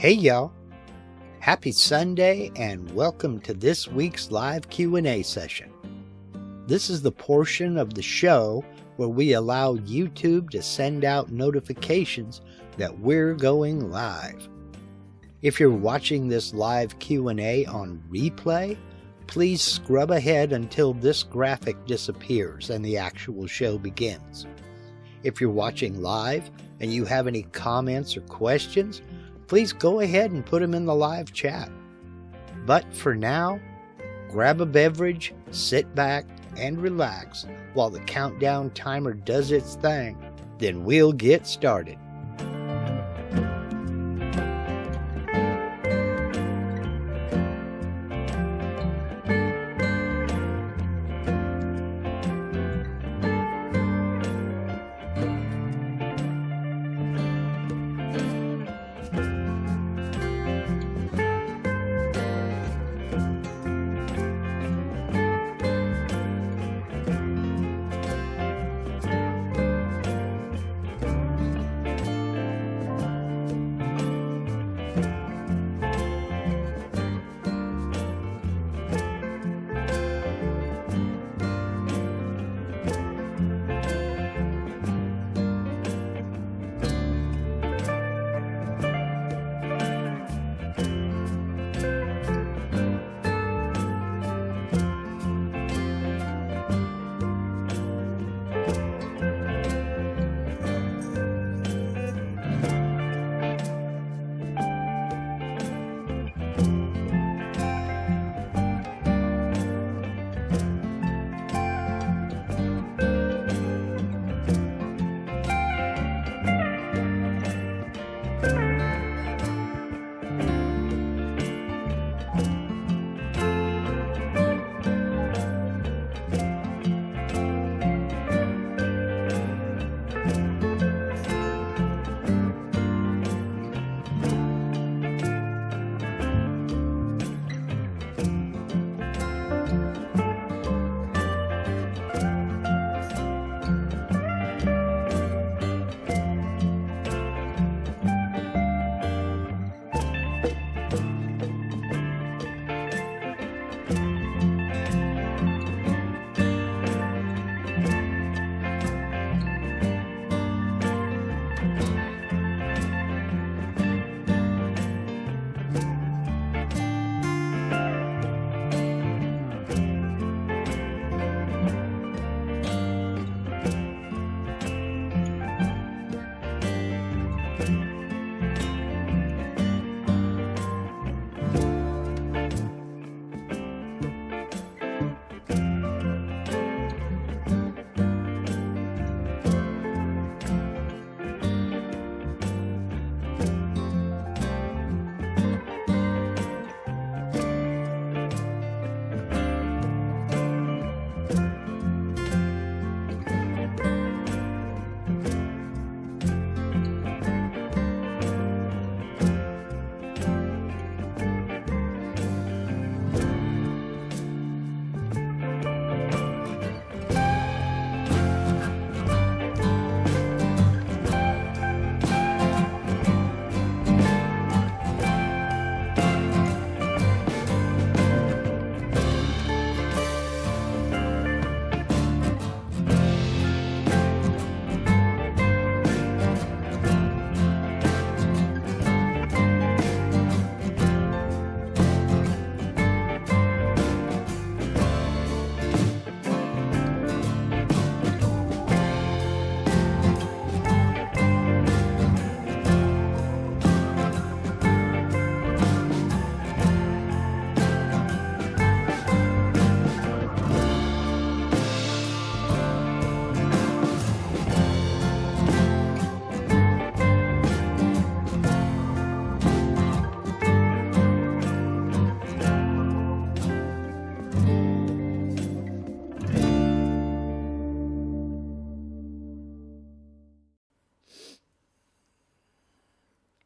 Hey y'all, happy Sunday and welcome to this week's live Q&A session. This is the portion of the show where we allow YouTube to send out notifications that we're going live. If you're watching this live Q&A on replay, please scrub ahead until this graphic disappears and the actual show begins. If you're watching live and you have any comments or questions, please go ahead and put them in the live chat. But for now, grab a beverage, sit back, and relax while the countdown timer does its thing. Then we'll get started.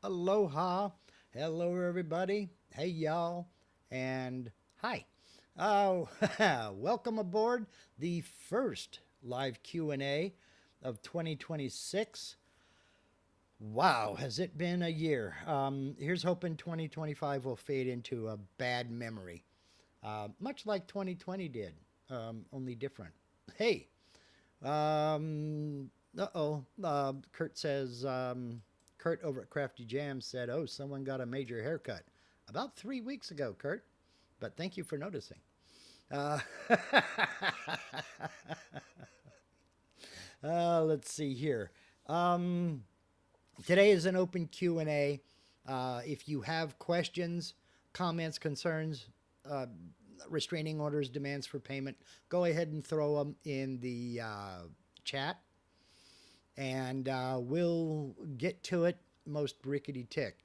Aloha. Hello, everybody. Hey, y'all. And hi. Oh, welcome aboard the first live Q&A of 2026. Wow, has it been a year? Here's hoping 2025 will fade into a bad memory, much like 2020 did, only different. Hey, uh-oh. Kurt over at Crafty Jam said, oh, someone got a major haircut about 3 weeks ago, Kurt. But thank you for noticing. Uh, let's see here. Um, Today is an open Q&A. If you have questions, comments, concerns, uh, restraining orders, demands for payment, go ahead and throw them in the chat, and we'll get to it most rickety tick.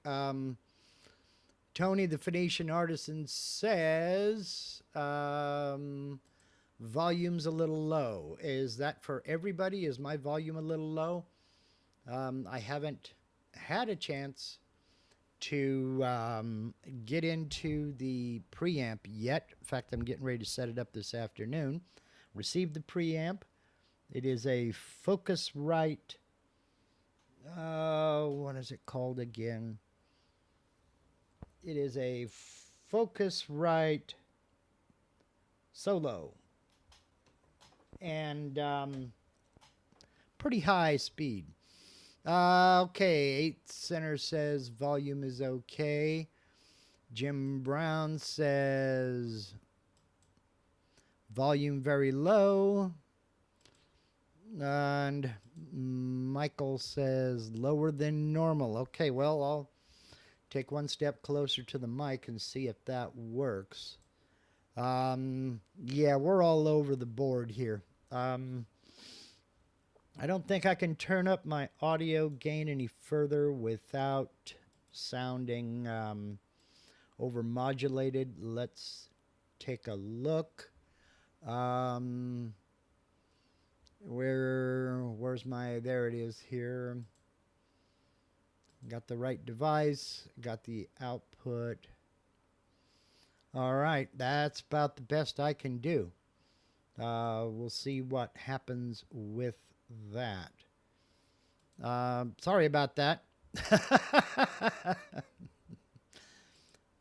Tony, the Phoenician artisan, says volume's a little low. Is that for everybody? Is my volume a little low? I haven't had a chance to get into the preamp yet. In fact, I'm getting ready to set it up this afternoon. Received the preamp. It is a Focusrite. What is it called again? It is a Focusrite Solo. And pretty high speed. Okay, 8 Center says volume is okay. Jim Brown says volume very low. And Michael says lower than normal. Okay, well, I'll take one step closer to the mic and see if that works. Yeah, we're all over the board here. I don't think I can turn up my audio gain any further without sounding overmodulated. Let's take a look. Where's my, there it is here. Got the right device, got the output. All right, that's about the best I can do. We'll see what happens with that. Sorry about that.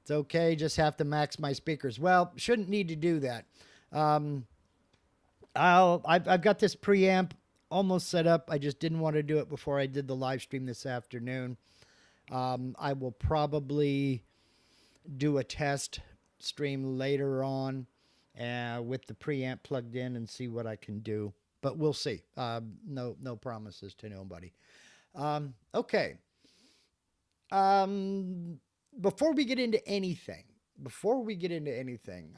It's okay, just have to max my speakers. Well, shouldn't need to do that. I've got this preamp almost set up. I just didn't want to do it before I did the live stream this afternoon. I will probably do a test stream later on with the preamp plugged in and see what I can do. But we'll see. No promises to nobody. Okay. Before we get into anything,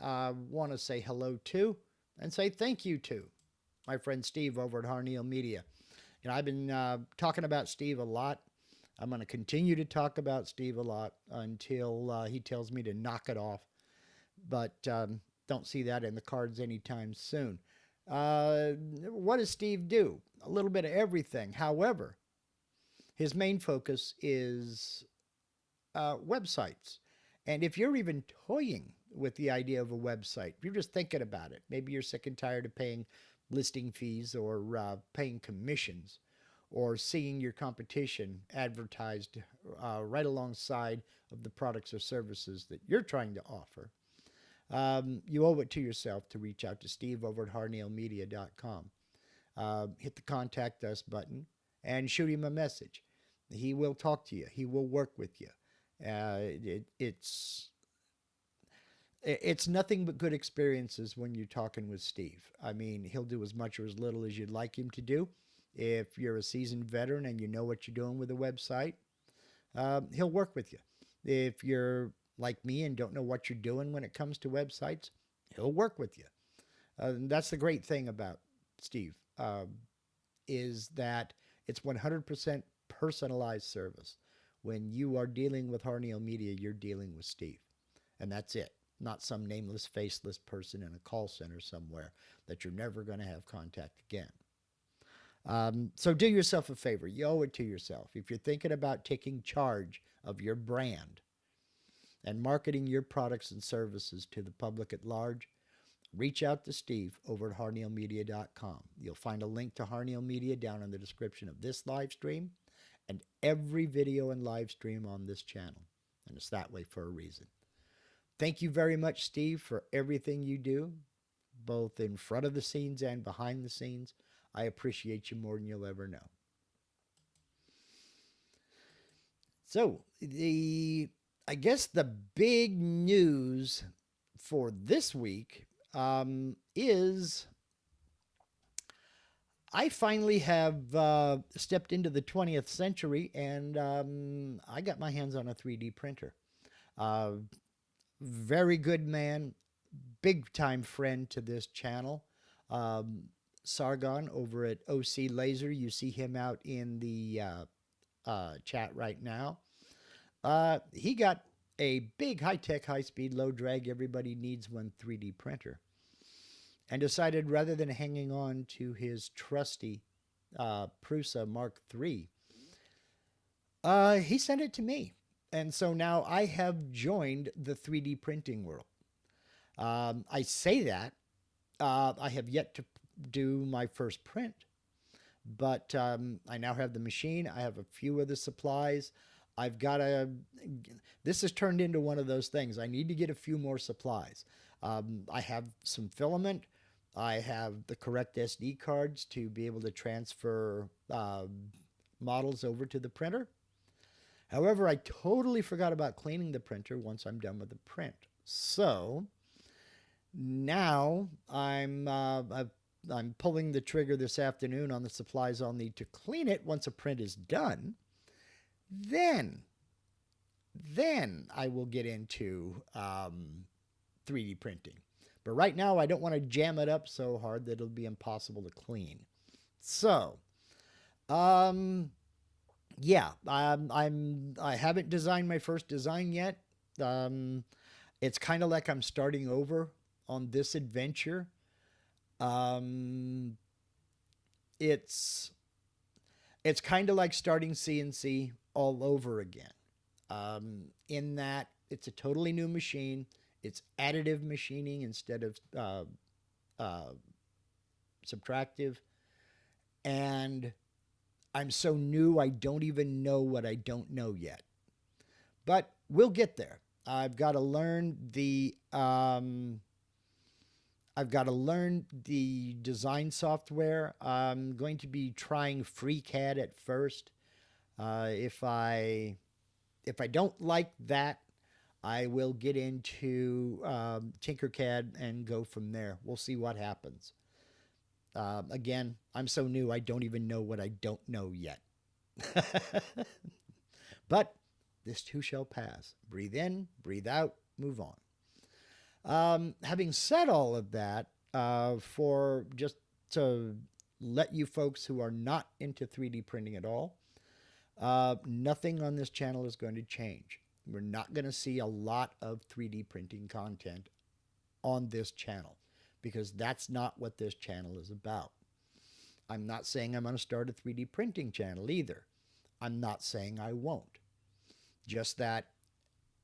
I want to say hello to and say thank you to my friend Steve over at Harneal Media. You know, I've been talking about Steve a lot. I'm going to continue to talk about Steve a lot until he tells me to knock it off. But don't see that in the cards anytime soon. What does Steve do? A little bit of everything. However, his main focus is websites. And if you're even toying with the idea of a website, if you're just thinking about it, maybe you're sick and tired of paying listing fees or paying commissions or seeing your competition advertised right alongside of the products or services that you're trying to offer, you owe it to yourself to reach out to Steve over at harnealmedia.com. Hit the contact us button and shoot him a message. He will talk to you. He will work with you. It's nothing but good experiences when you're talking with Steve. I mean, he'll do as much or as little as you'd like him to do. If you're a seasoned veteran and you know what you're doing with a website, he'll work with you. If you're like me and don't know what you're doing when it comes to websites, he'll work with you. That's the great thing about Steve, is that it's 100% personalized service. When you are dealing with Harneal Media, you're dealing with Steve. And that's it. Not some nameless, faceless person in a call center somewhere that you're never going to have contact again. So do yourself a favor. You owe it to yourself. If you're thinking about taking charge of your brand and marketing your products and services to the public at large, reach out to Steve over at harnealmedia.com. You'll find a link to Harneal Media down in the description of this live stream and every video and live stream on this channel. And it's that way for a reason. Thank you very much, Steve, for everything you do, both in front of the scenes and behind the scenes. I appreciate you more than you'll ever know. So, I guess the big news for this week is I finally have stepped into the 20th century, and I got my hands on a 3D printer. Very good man, big time friend to this channel. Sargon over at OC Laser. You see him out in the chat right now. He got a big high-tech, high-speed, low-drag, everybody needs one 3D printer, and decided rather than hanging on to his trusty Prusa Mark III, he sent it to me. And so now I have joined the 3D printing world. I say that. I have yet to do my first print, but I now have the machine. I have a few of the supplies. I've got a, this has turned into one of those things. I need to get a few more supplies. I have some filament. I have the correct SD cards to be able to transfer models over to the printer. However, I totally forgot about cleaning the printer once I'm done with the print. So now I'm pulling the trigger this afternoon on the supplies I'll need to clean it once a print is done. Then I will get into 3D printing. But right now, I don't want to jam it up so hard that it'll be impossible to clean. So, yeah, I haven't designed my first design yet. It's kind of like I'm starting over on this adventure. It's kind of like starting CNC all over again. In that it's a totally new machine. It's additive machining instead of subtractive. And I'm so new, I don't even know what I don't know yet. But we'll get there. I've got to learn the design software. I'm going to be trying FreeCAD at first. If I don't like that, I will get into Tinkercad and go from there. We'll see what happens. Again, I'm so new, I don't even know what I don't know yet. But this too shall pass. Breathe in, breathe out, move on. Having said all of that, for just to let you folks who are not into 3D printing at all, nothing on this channel is going to change. We're not going to see a lot of 3D printing content on this channel because that's not what this channel is about. I'm not saying I'm going to start a 3D printing channel either. I'm not saying I won't. Just that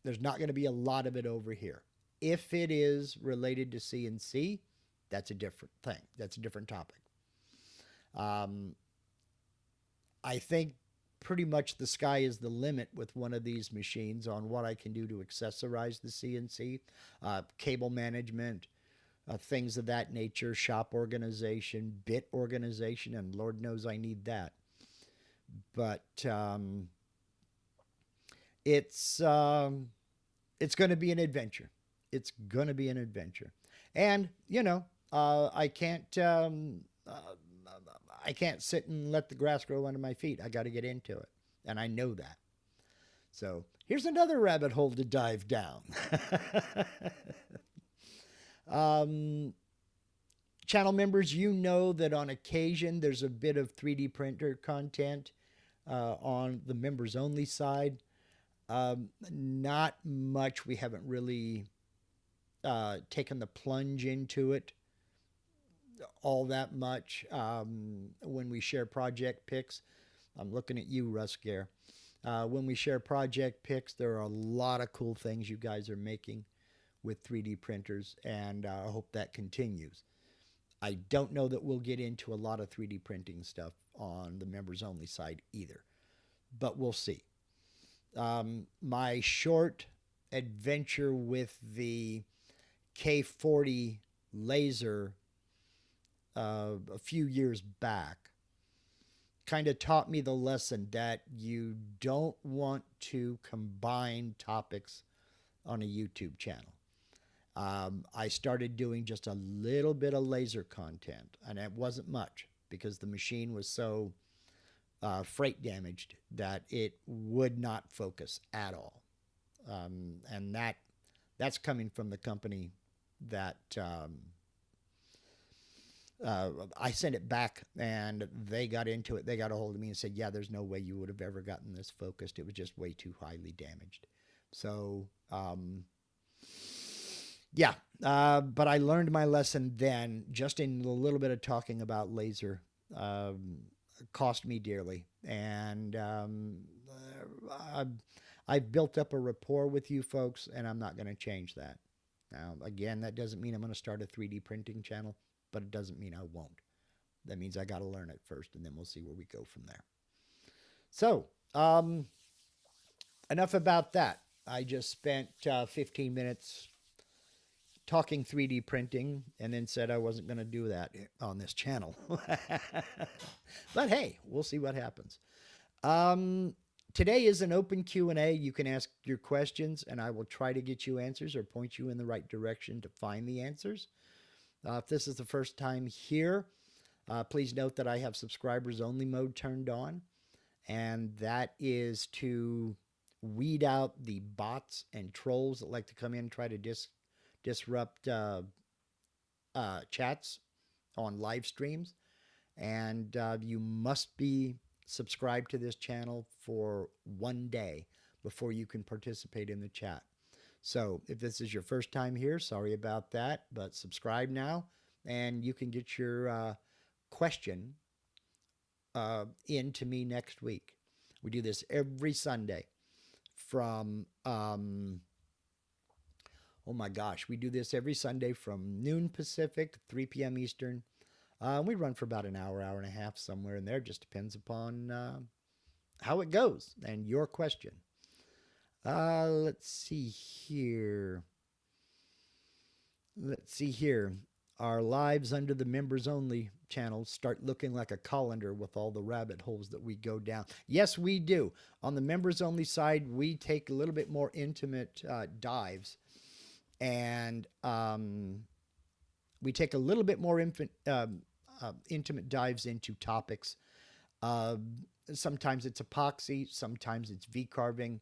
there's not going to be a lot of it over here. If it is related to CNC, that's a different thing. That's a different topic. I think pretty much the sky is the limit with one of these machines on what I can do to accessorize the CNC, cable management, things of that nature, shop organization, bit organization, and Lord knows I need that. But it's going to be an adventure. It's going to be an adventure. And, you know, I can't sit and let the grass grow under my feet. I got to get into it. And I know that. So here's another rabbit hole to dive down. Channel members, you know that on occasion there's a bit of 3D printer content on the members only side. Not much. We haven't really taken the plunge into it all that much. When we share project pics, I'm looking at you, Russ Gare. When we share project pics, there are a lot of cool things you guys are making with 3D printers, and I hope that continues. I don't know that we'll get into a lot of 3D printing stuff on the members only side either. but we'll see. My short adventure with the K40 laser a few years back kind of taught me the lesson that you don't want to combine topics on a YouTube channel. I started doing just a little bit of laser content, and it wasn't much because the machine was so freight damaged that it would not focus at all. And that's coming from the company that I sent it back, and they got into it. They got a hold of me and said, yeah, there's no way you would have ever gotten this focused. It was just way too highly damaged. So, yeah, but I learned my lesson then, just in a little bit of talking about laser. Cost me dearly. And I've built up a rapport with you folks, and I'm not going to change that. Now, again, that doesn't mean I'm going to start a 3D printing channel, but it doesn't mean I won't. That means I got to learn it first, and then we'll see where we go from there. So, enough about that. I just spent 15 minutes talking 3D printing and then said I wasn't going to do that on this channel. But hey, we'll see what happens. Today is an open Q&A. You can ask your questions, and I will try to get you answers or point you in the right direction to find the answers. If this is the first time here, please note that I have subscribers only mode turned on, and that is to weed out the bots and trolls that like to come in and try to disrupt chats on live streams. And you must be subscribed to this channel for 1 day before you can participate in the chat. So if this is your first time here, sorry about that, but subscribe now, and you can get your question in to me next week. We do this every Sunday from, oh my gosh, we do this every Sunday from noon Pacific, 3 p.m. Eastern. We run for about an hour, hour and a half, somewhere in there. Just depends upon how it goes and your question. Let's see here. Our lives under the members only channel start looking like a colander with all the rabbit holes that we go down. Yes, we do. On the members only side, we take a little bit more intimate dives, and we take a little bit more intimate dives into topics. Sometimes it's epoxy, sometimes it's V-carving,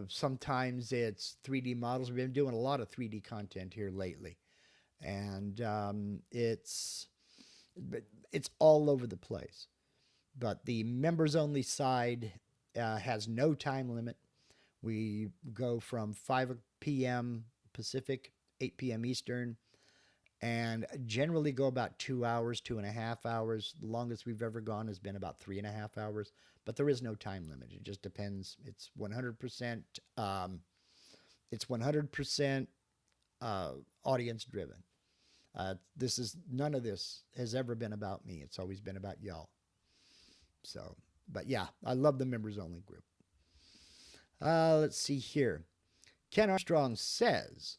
sometimes it's 3D models. We've been doing a lot of 3D content here lately, and it's all over the place. But the members only side has no time limit. We go from 5 p.m. Pacific, 8 p.m. Eastern, and generally go about 2 hours, 2.5 hours. The longest we've ever gone has been about 3.5 hours, but there is no time limit. It just depends. It's 100%. It's 100% audience driven. None of this has ever been about me. It's always been about y'all. So, but yeah, I love the members only group. Let's see here. Ken Armstrong says,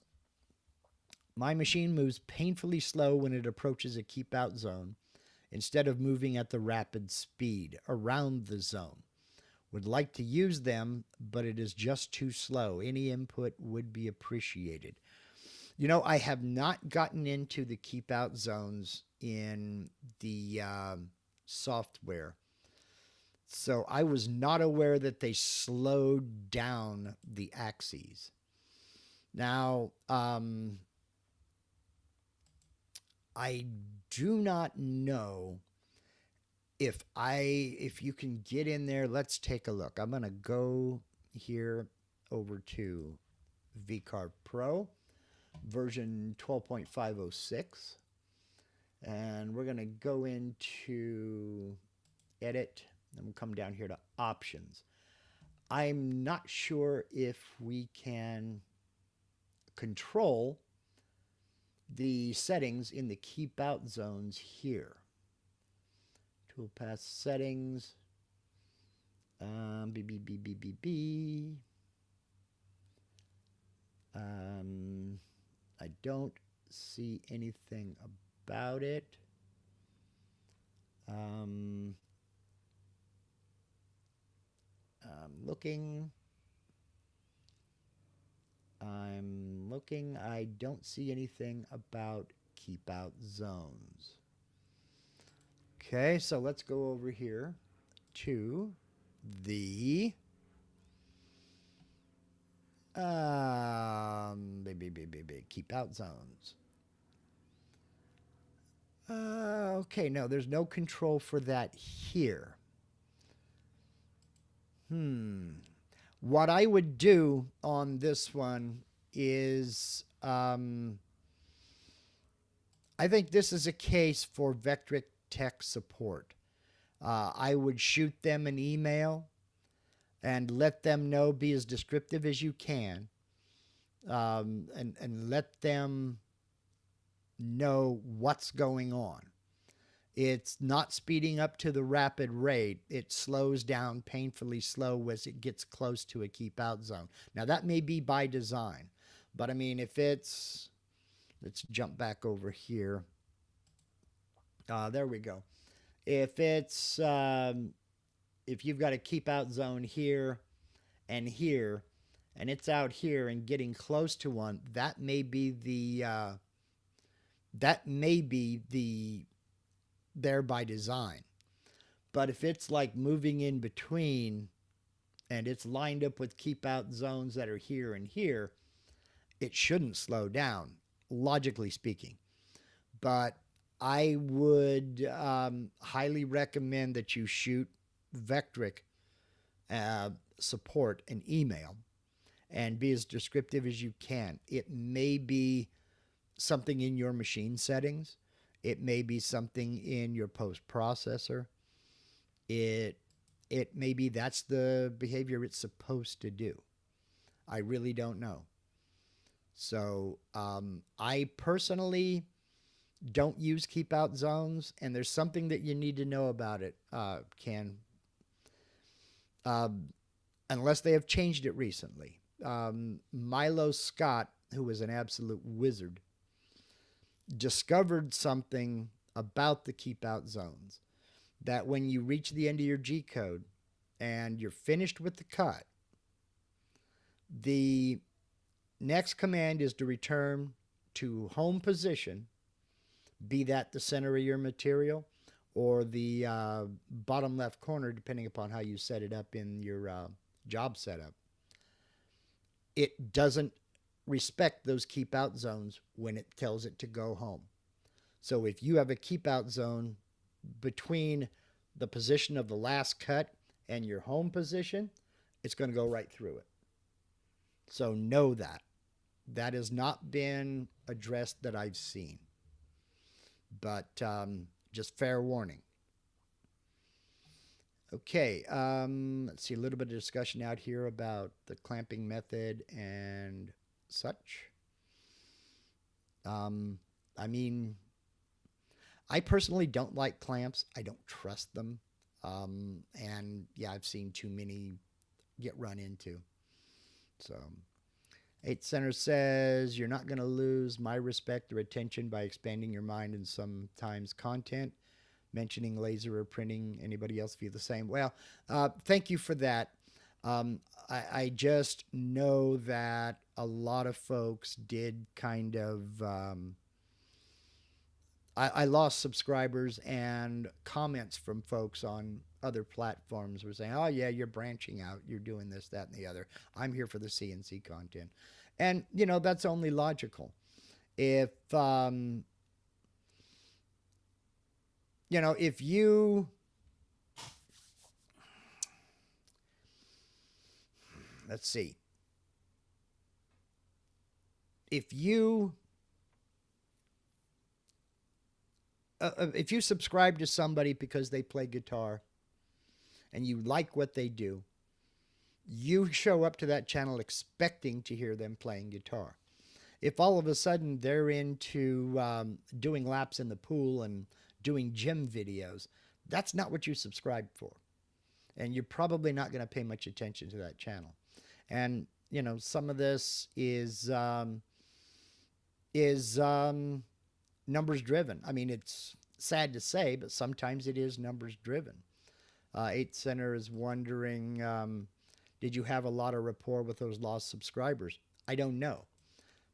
my machine moves painfully slow when it approaches a keep out zone instead of moving at the rapid speed around the zone. Would like to use them, but it is just too slow. Any input would be appreciated. You know, I have not gotten into the keep out zones in the software. So I was not aware that they slowed down the axes. Now, I do not know if you can get in there. Let's take a look. I'm going to go here over to VCarve Pro version 12.506, and we're going to go into edit, and we'll come down here to options. I'm not sure if we can control the settings in the keep out zones here. Toolpath settings. B, B, B, B, B, B. I don't see anything about it. I'm looking. I'm looking. I don't see anything about keep out zones. Okay, so let's go over here to the keep out zones. Okay, no, there's no control for that here. What I would do on this one is I think this is a case for Vectric tech support. I would shoot them an email and let them know, be as descriptive as you can, and let them know what's going on. It's not speeding up to the rapid rate. It slows down painfully slow as it gets close to a keep out zone. Now, that may be by design, but I mean, if it's, let's jump back over here. There we go. If it's, if you've got a keep out zone here, and it's out here and getting close to one, that may be the there by design. But if it's like moving in between and it's lined up with keep out zones that are here and here, it shouldn't slow down, logically speaking. But I would highly recommend that you shoot Vectric support an email and be as descriptive as you can. It may be something in your machine settings. It may be something in your post processor. It may be that's the behavior it's supposed to do. I really don't know. So I personally don't use keep out zones, and there's something that you need to know about it, Ken. Unless they have changed it recently. Milo Scott, who was an absolute wizard, discovered something about the keep out zones, that when you reach the end of your G code and you're finished with the cut, the next command is to return to home position, be that the center of your material or the bottom left corner, depending upon how you set it up in your job setup. It doesn't respect those keep out zones when it tells it to go home. So if you have a keep out zone between the position of the last cut and your home position, it's going to go right through it. So know that. That has not been addressed that I've seen. But just fair warning. Okay, let's see, a little bit of discussion out here about the clamping method and such. I mean, I personally don't like clamps. I don't trust them. And yeah, I've seen too many get run into. So 8 Center says, you're not going to lose my respect or attention by expanding your mind and sometimes content. Mentioning laser or printing. Anybody else feel the same? Well, thank you for that. I just know that a lot of folks did kind of... I lost subscribers, and comments from folks on other platforms were saying, oh, yeah, you're branching out. You're doing this, that, and the other. I'm here for the CNC content. And, you know, that's only logical. If... you know, if you, let's see, if you subscribe to somebody because they play guitar and you like what they do, you show up to that channel expecting to hear them playing guitar. If all of a sudden they're into doing laps in the pool and doing gym videos, that's not what you subscribed for. and you're probably not going to pay much attention to that channel. And some of this is numbers driven. I mean, it's sad to say, but sometimes it is numbers driven. 8 Center is wondering, did you have a lot of rapport with those lost subscribers? I don't know,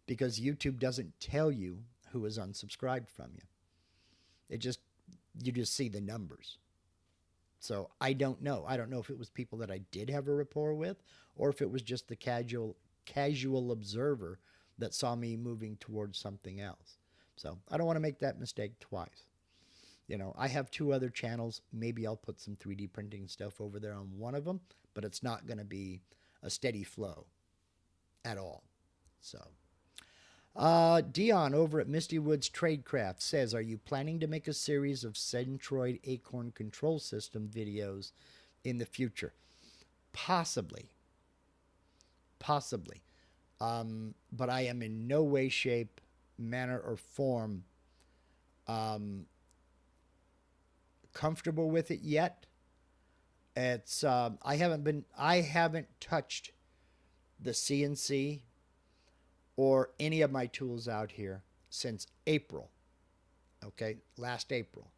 because YouTube doesn't tell you who is unsubscribed from you. You just see the numbers. So I don't know. I don't know if it was people that I did have a rapport with, or if it was just the casual observer that saw me moving towards something else. So I don't want to make that mistake twice. I have 2 other channels. Maybe I'll put some 3D printing stuff over there on one of them, but it's not going to be a steady flow at all. So Dion over at Misty Woods Tradecraft says, are you planning to make a series of Centroid Acorn control system videos in the future? Possibly. But I am in no way, shape, manner, or form comfortable with it yet. It's I haven't touched the CNC or any of my tools out here since April. Okay, last April.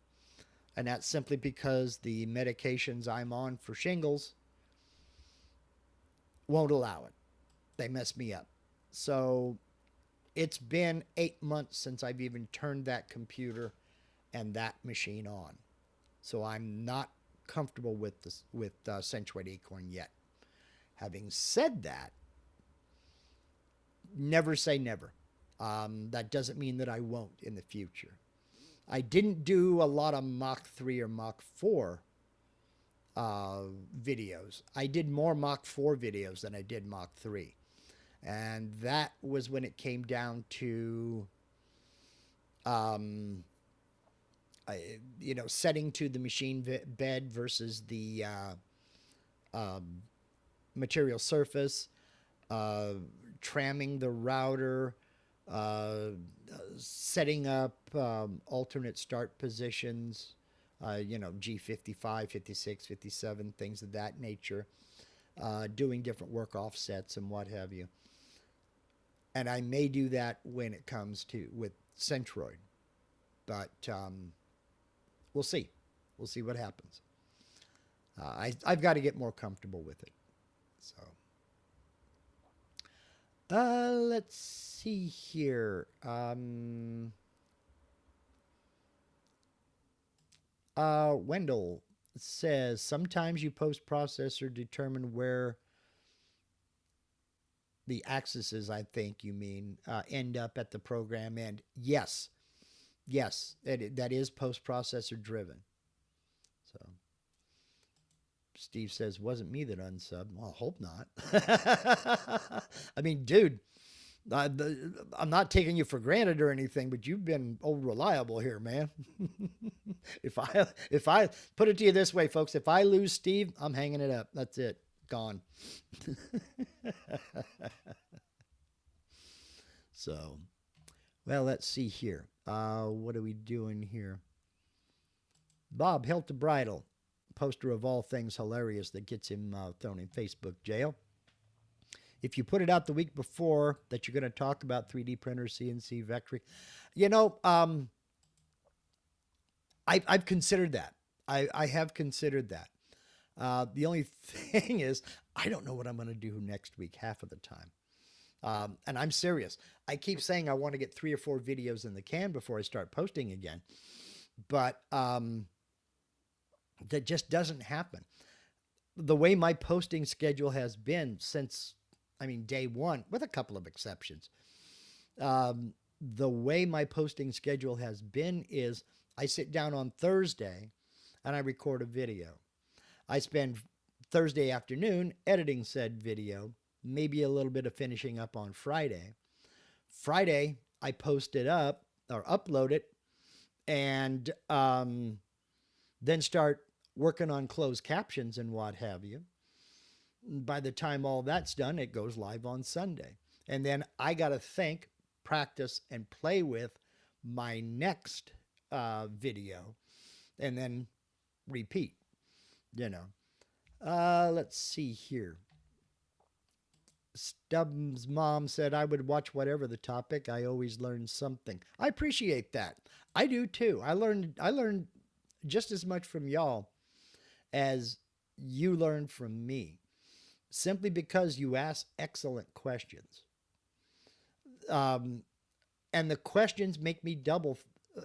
And that's simply because the medications I'm on for shingles won't allow it. They mess me up. So it's been 8 months since I've even turned that computer and that machine on. So I'm not comfortable with this, with Centroid Acorn yet. Having said that, never say never. That doesn't mean that I won't in the future. I didn't do a lot of Mach 3 or Mach 4 videos. I did more Mach 4 videos than I did Mach 3. And that was when it came down to, setting to the machine bed versus the material surface, tramming the router, setting up alternate start positions, G55, 56, 57, things of that nature, doing different work offsets and what have you. And I may do that when it comes to with Centroid, but we'll see. We'll see what happens. I've got to get more comfortable with it. So let's see here. Wendell says, sometimes you post-processor determine where the axes, I think you mean, end up at the program end. Yes, that is post-processor driven. So Steve says, wasn't me that unsubbed. Well, I hope not. I mean, dude, I'm not taking you for granted or anything, but you've been old reliable here, man. If I put it to you this way, folks, if I lose Steve, I'm hanging it up. That's it. Gone. So, well, let's see here. What are we doing here? Bob Helt to Bridle, poster of all things hilarious that gets him thrown in Facebook jail. If you put it out the week before that you're going to talk about 3D printers, CNC, Vectric, I've considered that. I have considered that. The only thing is, I don't know what I'm going to do next week half of the time. And I'm serious. I keep saying I want to get 3 or 4 videos in the can before I start posting again. But that just doesn't happen. The way my posting schedule has been since, day one, with a couple of exceptions. The way my posting schedule has been is I sit down on Thursday and I record a video. I spend Thursday afternoon editing said video, maybe a little bit of finishing up on Friday. Friday, I post it up or upload it and then start working on closed captions and what have you. By the time all that's done, it goes live on Sunday. And then I got to think, practice, and play with my next video and then repeat, Let's see here. Stubbs' mom said, I would watch whatever the topic. I always learn something. I appreciate that. I do too. I learned just as much from y'all as you learned from me, simply because you ask excellent questions. Um, and the questions make me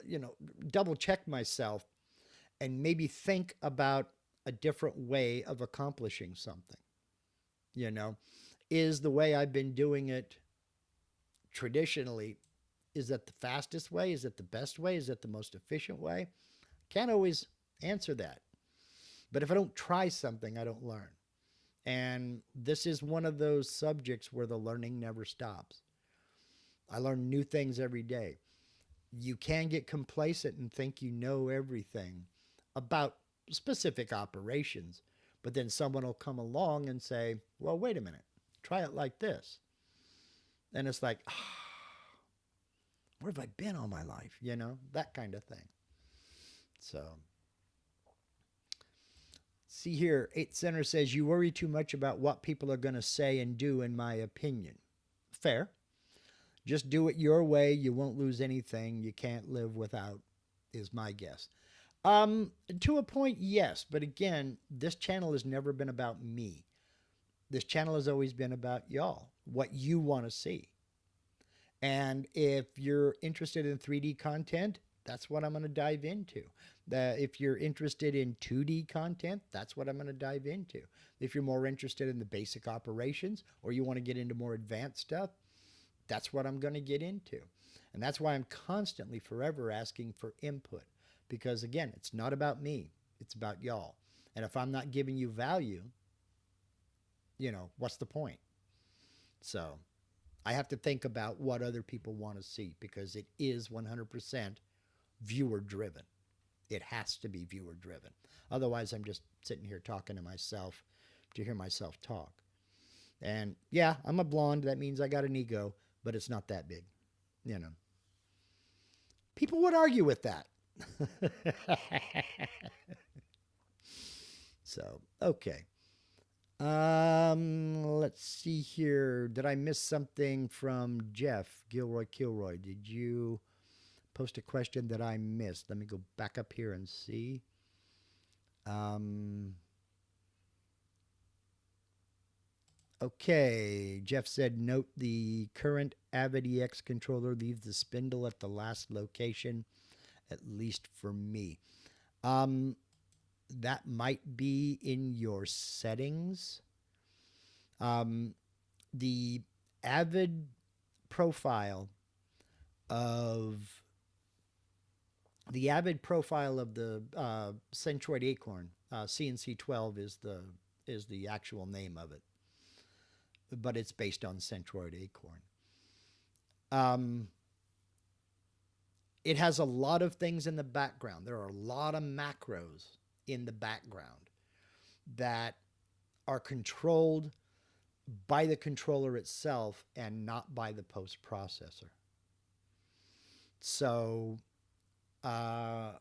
you know, double check myself and maybe think about a different way of accomplishing something. You know, is the way I've been doing it traditionally, is that the fastest way? Is it the best way? Is it the most efficient way? Can't always answer that. But if I don't try something, I don't learn. And this is one of those subjects where the learning never stops. I learn new things every day. You can get complacent and think you know everything about specific operations, but then someone will come along and say, well, wait a minute, try it like this. And it's like, where have I been all my life? You know, that kind of thing. So, see here, 8 Center says, you worry too much about what people are going to say and do, in my opinion. Fair. Just do it your way. You won't lose anything. You can't live without, is my guess. To a point, yes. But again, this channel has never been about me. This channel has always been about y'all, what you want to see. And if you're interested in 3D content, that's what I'm going to dive into. If you're interested in 2D content, that's what I'm going to dive into. If you're more interested in the basic operations or you want to get into more advanced stuff, that's what I'm going to get into. And that's why I'm constantly, forever asking for input. Because again, it's not about me, it's about y'all. And if I'm not giving you value, you know, what's the point? So I have to think about what other people want to see because it is 100% viewer driven. It has to be viewer driven. Otherwise, I'm just sitting here talking to myself to hear myself talk. And yeah, I'm a blonde. That means I got an ego, but it's not that big. You know, people would argue with that. So, okay. Let's see here. Did I miss something from Jeff Gilroy Kilroy? Did you post a question that I missed? Let me go back up here and see. Okay, Jeff said, note the current Avid EX controller leaves the spindle at the last location, at least for me. That might be in your settings. The Avid profile of the Centroid Acorn, CNC 12 is the actual name of it, but it's based on Centroid Acorn. It has a lot of things in the background. There are a lot of macros in the background that are controlled by the controller itself and not by the post processor. So a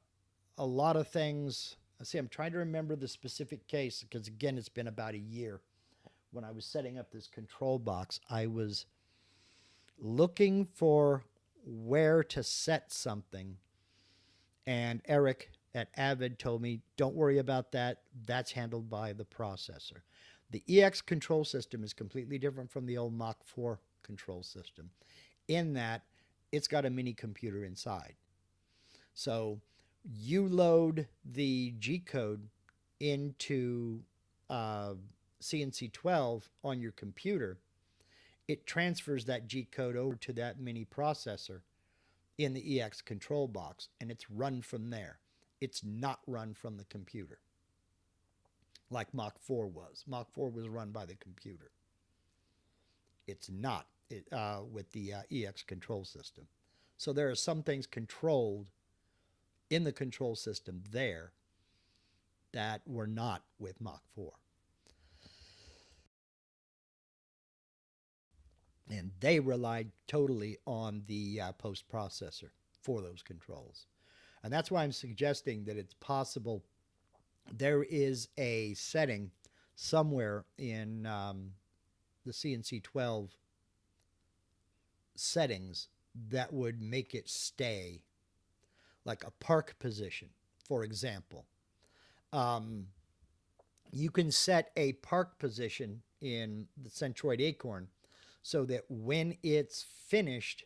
lot of things. See, I'm trying to remember the specific case because, again, it's been about a year. When I was setting up this control box, I was looking for where to set something. And Eric at Avid told me, don't worry about that. That's handled by the processor. The EX control system is completely different from the old Mach 4 control system in that it's got a mini computer inside. So you load the G code into CNC 12 on your computer. It transfers that G code over to that mini processor in the EX control box, and it's run from there. It's not run from the computer like Mach 4 was. Mach 4 was run by the computer. It's not with the EX control system. So there are some things controlled in the control system there that were not with Mach 4. And they relied totally on the post processor for those controls. And that's why I'm suggesting that it's possible there is a setting somewhere in the CNC 12 settings that would make it stay like a park position, for example. Um, you can set a park position in the Centroid Acorn so that when it's finished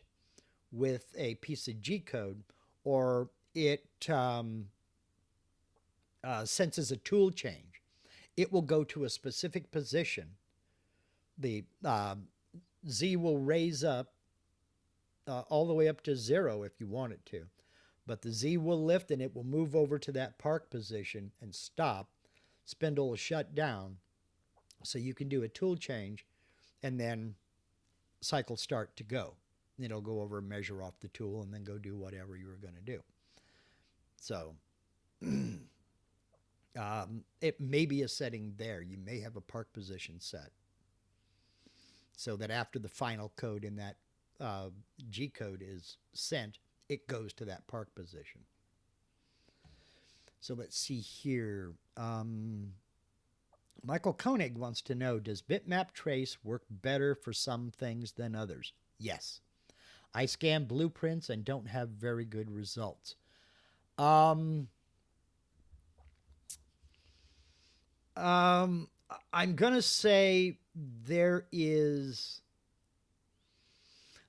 with a piece of G code or it senses a tool change, it will go to a specific position. The Z will raise up all the way up to 0 if you want it to. But the Z will lift and it will move over to that park position and stop. Spindle will shut down so you can do a tool change and then cycle start to go. It'll go over and measure off the tool and then go do whatever you were going to do. So it may be a setting there. You may have a park position set so that after the final code in that G code is sent, it goes to that park position. So let's see here. Michael Koenig wants to know, does bitmap trace work better for some things than others? Yes. I scan blueprints and don't have very good results. I'm going to say there is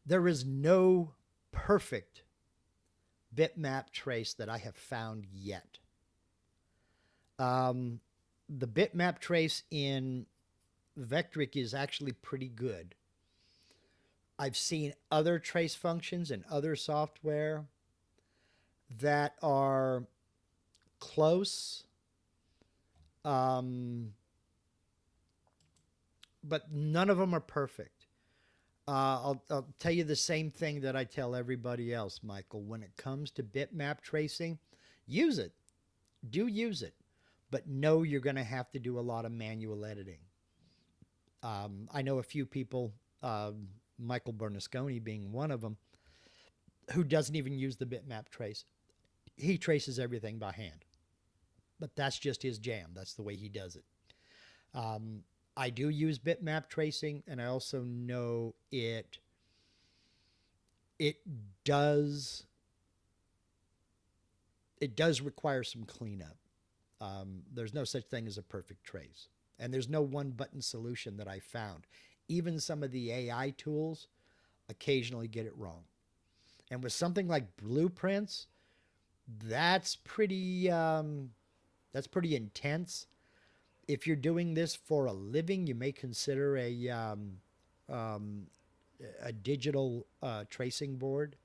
no perfect bitmap trace that I have found yet. The bitmap trace in Vectric is actually pretty good. I've seen other trace functions and other software that are close, but none of them are perfect. I'll tell you the same thing that I tell everybody else, Michael. When it comes to bitmap tracing, use it. Do use it. But know you're going to have to do a lot of manual editing. I know a few people, Michael Bernasconi being one of them, who doesn't even use the bitmap trace. He traces everything by hand. But that's just his jam. That's the way he does it. I do use bitmap tracing, and I also know it does require some cleanup. There's no such thing as a perfect trace. And there's no one-button solution that I found. Even some of the AI tools occasionally get it wrong. And with something like blueprints, that's pretty intense. If you're doing this for a living, you may consider a digital tracing board,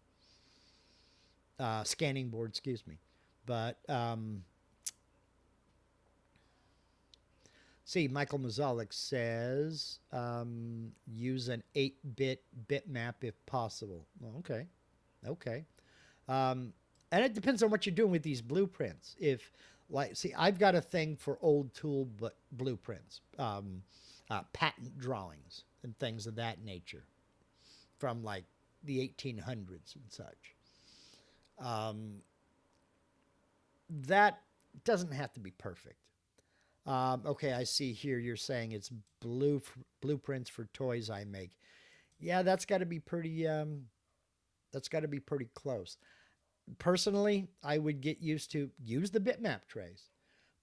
scanning board, excuse me. But see, Michael Mazalik says use an 8-bit bitmap if possible. Okay. And it depends on what you're doing with these blueprints. See, I've got a thing for old tool blueprints, patent drawings and things of that nature from like the 1800s and such. That doesn't have to be perfect. Okay, I see here you're saying it's blueprints for toys I make. Yeah, that's got to be pretty close. Personally, I would get used to use the bitmap trace,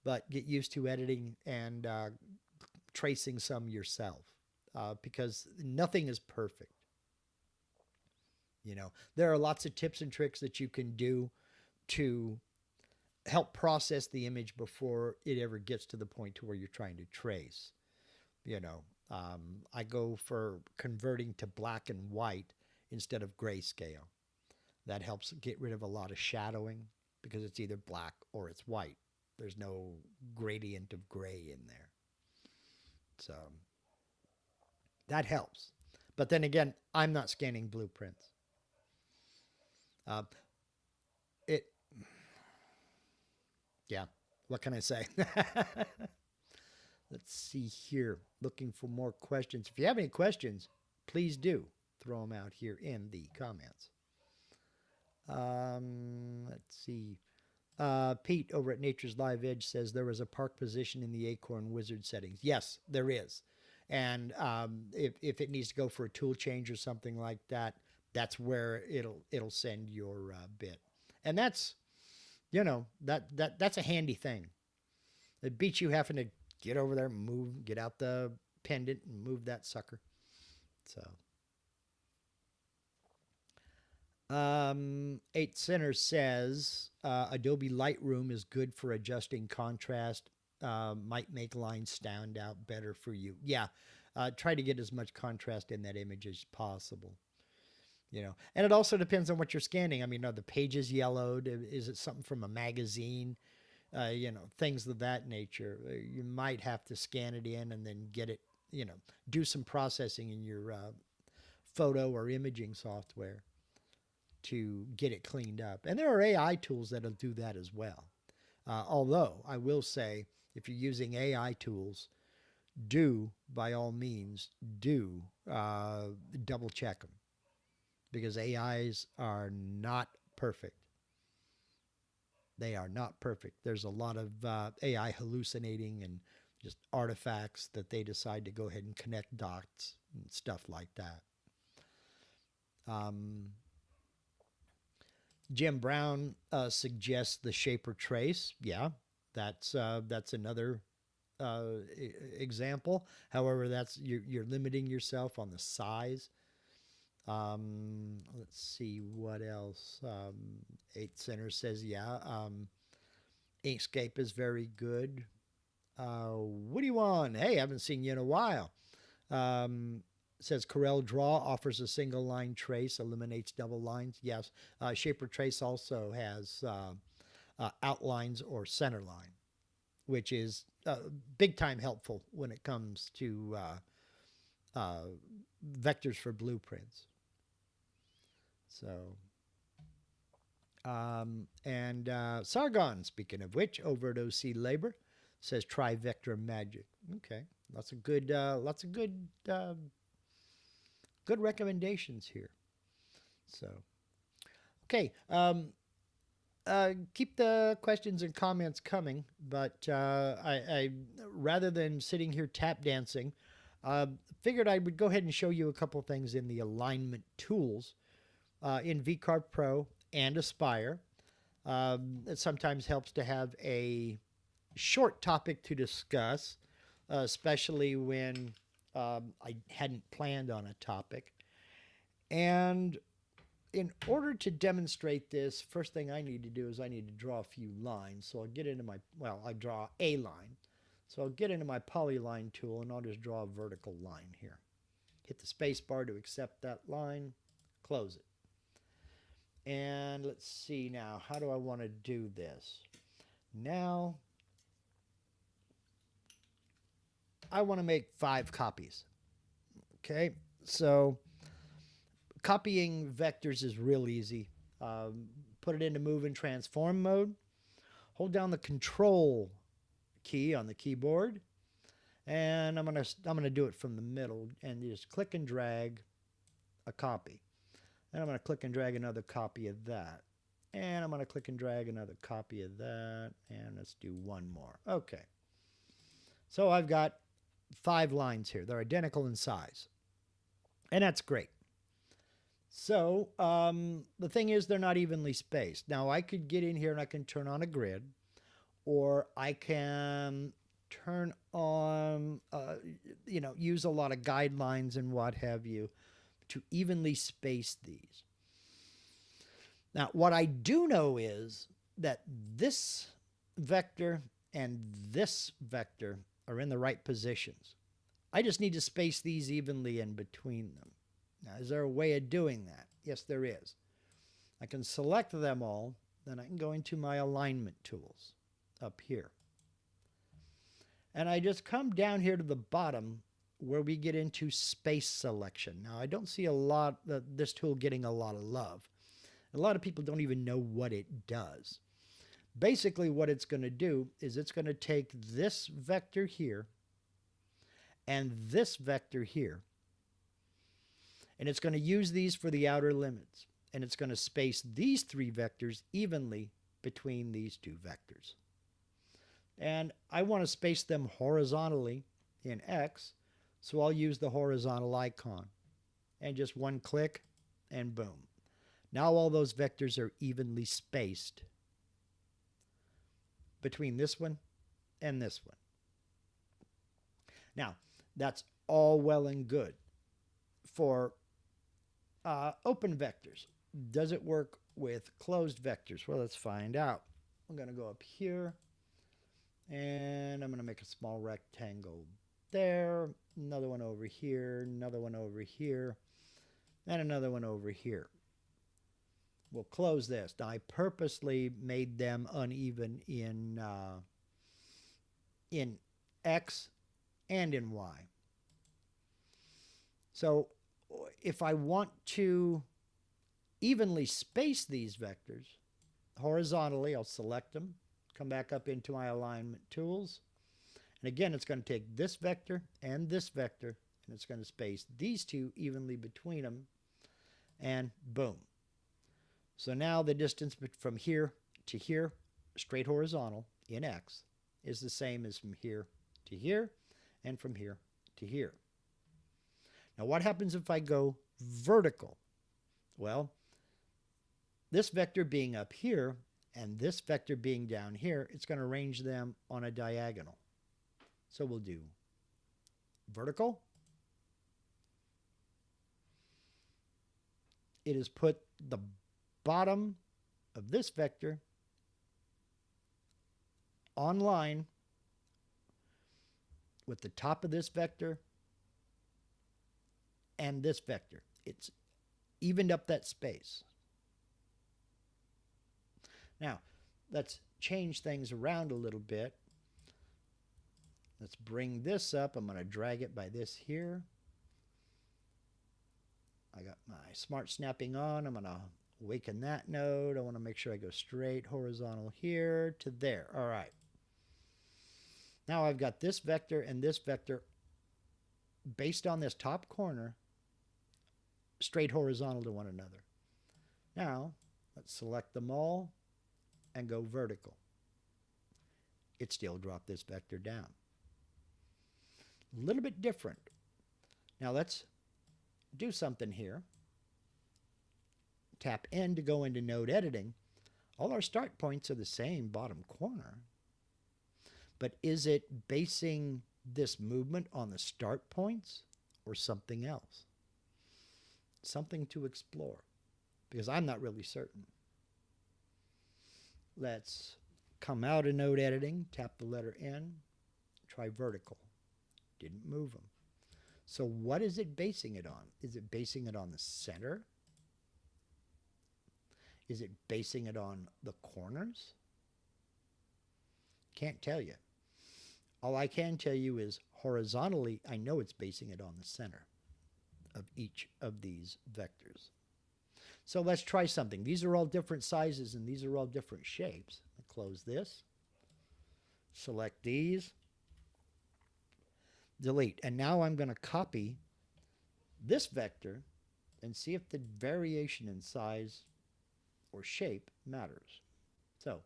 but get used to editing and tracing some yourself because nothing is perfect. You know, there are lots of tips and tricks that you can do to help process the image before it ever gets to the point to where you're trying to trace. You know, I go for converting to black and white instead of grayscale. That helps get rid of a lot of shadowing because it's either black or it's white. There's no gradient of gray in there. So that helps. But then again, I'm not scanning blueprints. Yeah, what can I say? Let's see here. Looking for more questions. If you have any questions, please do throw them out here in the comments. Let's see. Pete over at Nature's Live Edge says there was a park position in the Acorn Wizard settings. Yes, there is. And if it needs to go for a tool change or something like that, that's where it'll send your bit. And that's, that's a handy thing. It beats you having to get over there, get out the pendant and move that sucker. So. 8 Center says Adobe Lightroom is good for adjusting contrast. Might make lines stand out better for you. Yeah, try to get as much contrast in that image as possible. And it also depends on what you're scanning. I mean, are the pages yellowed? Is it something from a magazine? Things of that nature. You might have to scan it in and then get it, do some processing in your photo or imaging software to get it cleaned up. And there are AI tools that'll do that as well. Although I will say, if you're using AI tools, by all means, double check them, because AIs are not perfect. They are not perfect. There's a lot of AI hallucinating and just artifacts that they decide to go ahead and connect dots and stuff like that. Jim Brown suggests the shaper trace. Yeah, that's another example. However, you're limiting yourself on the size. Let's see what else. 8 Center says, yeah, Inkscape is very good. What do you want? Hey, I haven't seen you in a while. Says Corel Draw offers a single line trace, eliminates double lines. Yes. Shaper Trace also has outlines or center line, which is big time helpful when it comes to vectors for blueprints. So, Sargon, speaking of which, over at OC Labor, says try Vector Magic. Okay, lots of good good recommendations here. So, okay, keep the questions and comments coming, but I rather than sitting here tap dancing, figured I would go ahead and show you a couple things in the alignment tools in VCarve Pro and Aspire. It sometimes helps to have a short topic to discuss, especially when I hadn't planned on a topic. And in order to demonstrate this, first thing I need to do is I need to draw a few lines. So I'll get into I draw a line. So I'll get into my polyline tool and I'll just draw a vertical line here. Hit the space bar to accept that line, close it. And let's see now, how do I want to do this? Now, I want to make 5 copies. Okay, so copying vectors is real easy. Put it into move and transform mode. Hold down the control key on the keyboard, and I'm gonna do it from the middle and just click and drag a copy. And I'm gonna click and drag another copy of that. And I'm gonna click and drag another copy of that. And let's do one more. Okay. So I've got 5 lines here. They're identical in size. And that's great. So the thing is, they're not evenly spaced. Now I could get in here and I can turn on a grid, or I can turn on, use a lot of guidelines and what have you to evenly space these. Now, what I do know is that this vector and this vector are in the right positions. I just need to space these evenly in between them. Now, is there a way of doing that? Yes, there is. I can select them all, then I can go into my alignment tools up here. And I just come down here to the bottom where we get into space selection. Now, I don't see this tool getting a lot of love. A lot of people don't even know what it does. Basically, what it's going to do is it's going to take this vector here and this vector here, and it's going to use these for the outer limits, and it's going to space these 3 vectors evenly between these two vectors. And I want to space them horizontally in X, so I'll use the horizontal icon. And just one click, and boom. Now all those vectors are evenly spaced between this one and this one. Now, that's all well and good for open vectors. Does it work with closed vectors? Well, let's find out. I'm going to go up here, and I'm going to make a small rectangle there, another one over here, another one over here, and another one over here. We'll close this. Now, I purposely made them uneven in X and in Y. So if I want to evenly space these vectors horizontally, I'll select them, come back up into my alignment tools. And again, it's going to take this vector and this vector, and it's going to space these two evenly between them, and boom. So now the distance from here to here, straight horizontal in X, is the same as from here to here and from here to here. Now what happens if I go vertical? Well, this vector being up here and this vector being down here, it's going to arrange them on a diagonal. So we'll do vertical. It has put the bottom of this vector on line with the top of this vector and this vector. It's evened up that space. Now, let's change things around a little bit. Let's bring this up. I'm going to drag it by this here. I got my smart snapping on. I'm going to awaken that node. I want to make sure I go straight horizontal here to there. All right. Now I've got this vector and this vector based on this top corner straight horizontal to one another. Now let's select them all and go vertical. It still dropped this vector down. A little bit different. Now let's do something here. Tap N to go into node editing. All our start points are the same bottom corner. But is it basing this movement on the start points or something else? Something to explore, because I'm not really certain. Let's come out of node editing, tap the letter N, try vertical. Didn't move them. So what is it basing it on? Is it basing it on the center? Is it basing it on the corners? Can't tell you. All I can tell you is horizontally, I know it's basing it on the center of each of these vectors. So let's try something. These are all different sizes and these are all different shapes. I'll close this, select these, delete. And now I'm going to copy this vector and see if the variation in size or shape matters. So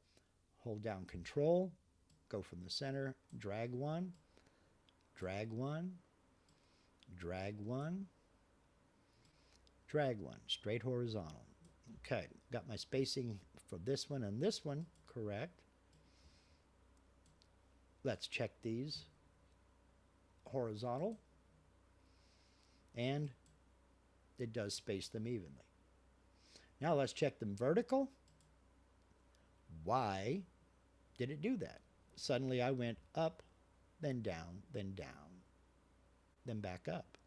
hold down Control, go from the center, drag one, drag one, drag one, drag one, straight horizontal. Okay, got my spacing for this one and this one correct. Let's check these. Horizontal, and it does space them evenly. Now let's check them vertical. Why did it do that? Suddenly I went up, then down, then back up.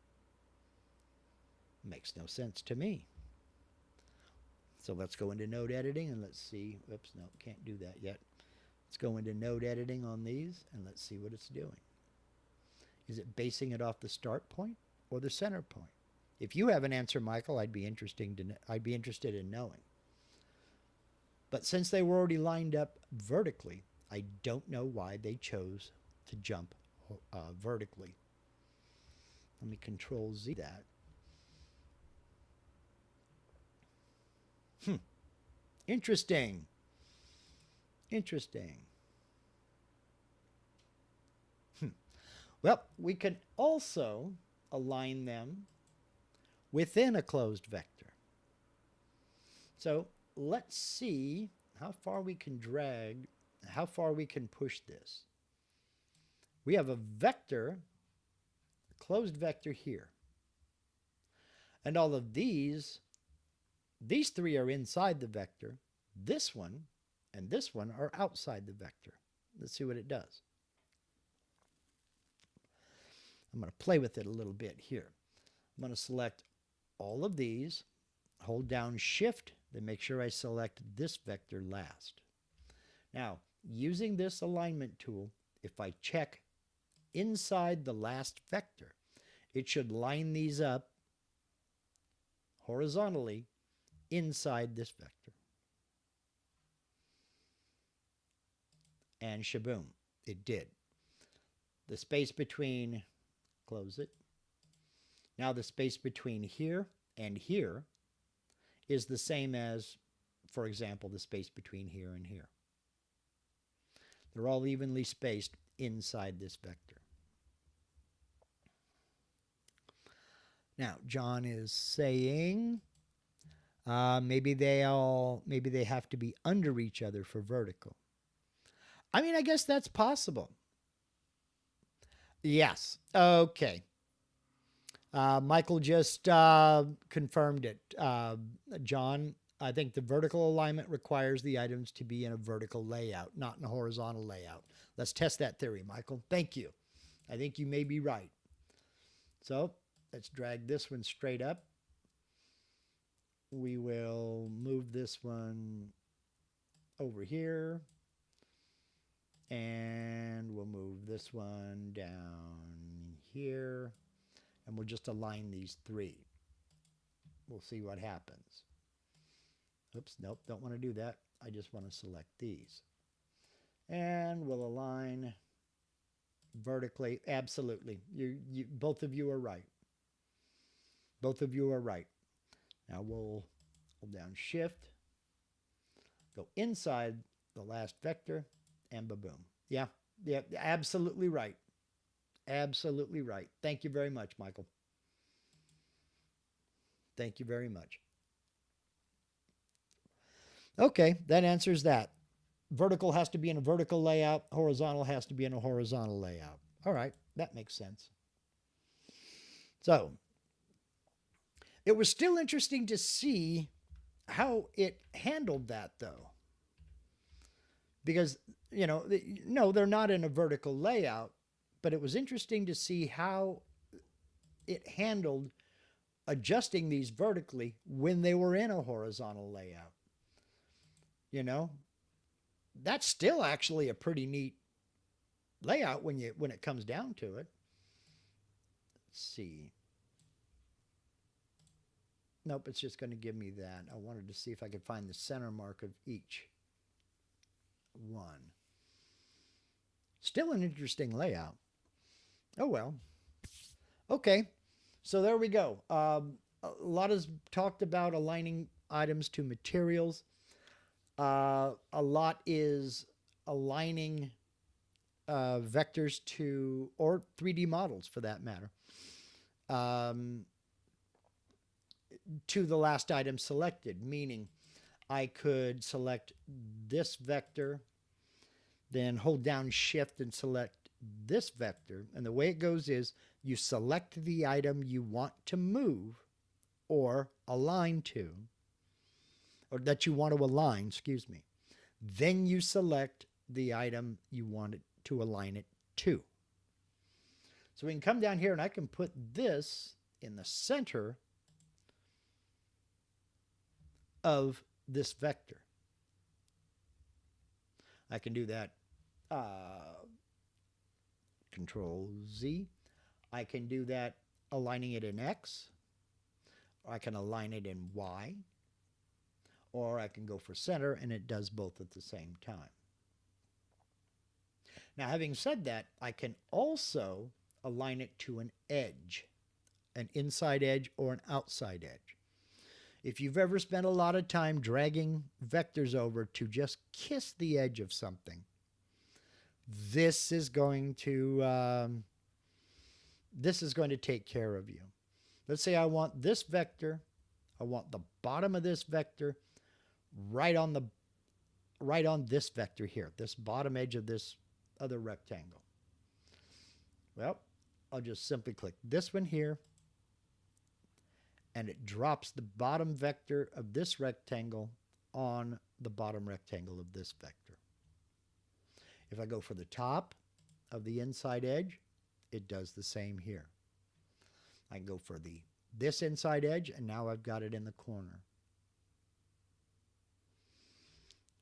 Makes no sense to me. So let's go into node editing and let's see. Oops, no, can't do that yet. Let's go into node editing on these and let's see what it's doing. Is it basing it off the start point or the center point? If you have an answer, Michael, I'd be interested in knowing. But since they were already lined up vertically, I don't know why they chose to jump vertically. Let me Control Z that. Interesting. Interesting. Well, we can also align them within a closed vector. So let's see how far we can drag, how far we can push this. We have a vector, a closed vector here. And all of these three are inside the vector. This one and this one are outside the vector. Let's see what it does. I'm going to play with it a little bit here. I'm going to select all of these, hold down Shift, then make sure I select this vector last. Now, using this alignment tool, if I check inside the last vector, it should line these up horizontally inside this vector. And shaboom, it did. The space between, close it. Now the space between here and here is the same as, for example, the space between here and here. They're all evenly spaced inside this vector. Now, John is saying maybe they have to be under each other for vertical. I mean, I guess that's possible. Yes. Okay. Michael just confirmed it. John, I think the vertical alignment requires the items to be in a vertical layout, not in a horizontal layout. Let's test that theory, Michael. Thank you. I think you may be right. So let's drag this one straight up. We will move this one over here. And we'll move this one down here. And we'll just align these three. We'll see what happens. Oops, nope, don't want to do that. I just want to select these. And we'll align vertically. Absolutely. Both of you are right. Both of you are right. Now we'll hold down Shift, go inside the last vector, and ba-boom. Yeah, absolutely right. Absolutely right. Thank you very much, Michael. Thank you very much. Okay, that answers that. Vertical has to be in a vertical layout. Horizontal has to be in a horizontal layout. All right, that makes sense. So, it was still interesting to see how it handled that, though. Because, you know, no, they're not in a vertical layout, but it was interesting to see how it handled adjusting these vertically when they were in a horizontal layout. You know, that's still actually a pretty neat layout when it comes down to it. Let's see. Nope, it's just going to give me that. I wanted to see if I could find the center mark of each one. Still an interesting layout. Oh well. Okay, so there we go. A lot is talked about aligning items to materials. A lot is aligning vectors to, or 3D models for that matter, to the last item selected, meaning I could select this vector, then hold down Shift and select this vector. And the way it goes is you select the item you want to move or align to, or that you want to align, excuse me. Then you select the item you want it to align it to. So we can come down here and I can put this in the center of this vector. I can do that. Control Z. I can do that aligning it in X. Or I can align it in Y. Or I can go for center and it does both at the same time. Now, having said that, I can also align it to an edge, an inside edge or an outside edge. If you've ever spent a lot of time dragging vectors over to just kiss the edge of something, this is going to take care of you. Let's say I want this vector, I want the bottom of this vector right on this vector here, this bottom edge of this other rectangle. Well, I'll just simply click this one here, and it drops the bottom vector of this rectangle on the bottom rectangle of this vector. If I go for the top of the inside edge, it does the same here. I can go for this inside edge, and now I've got it in the corner.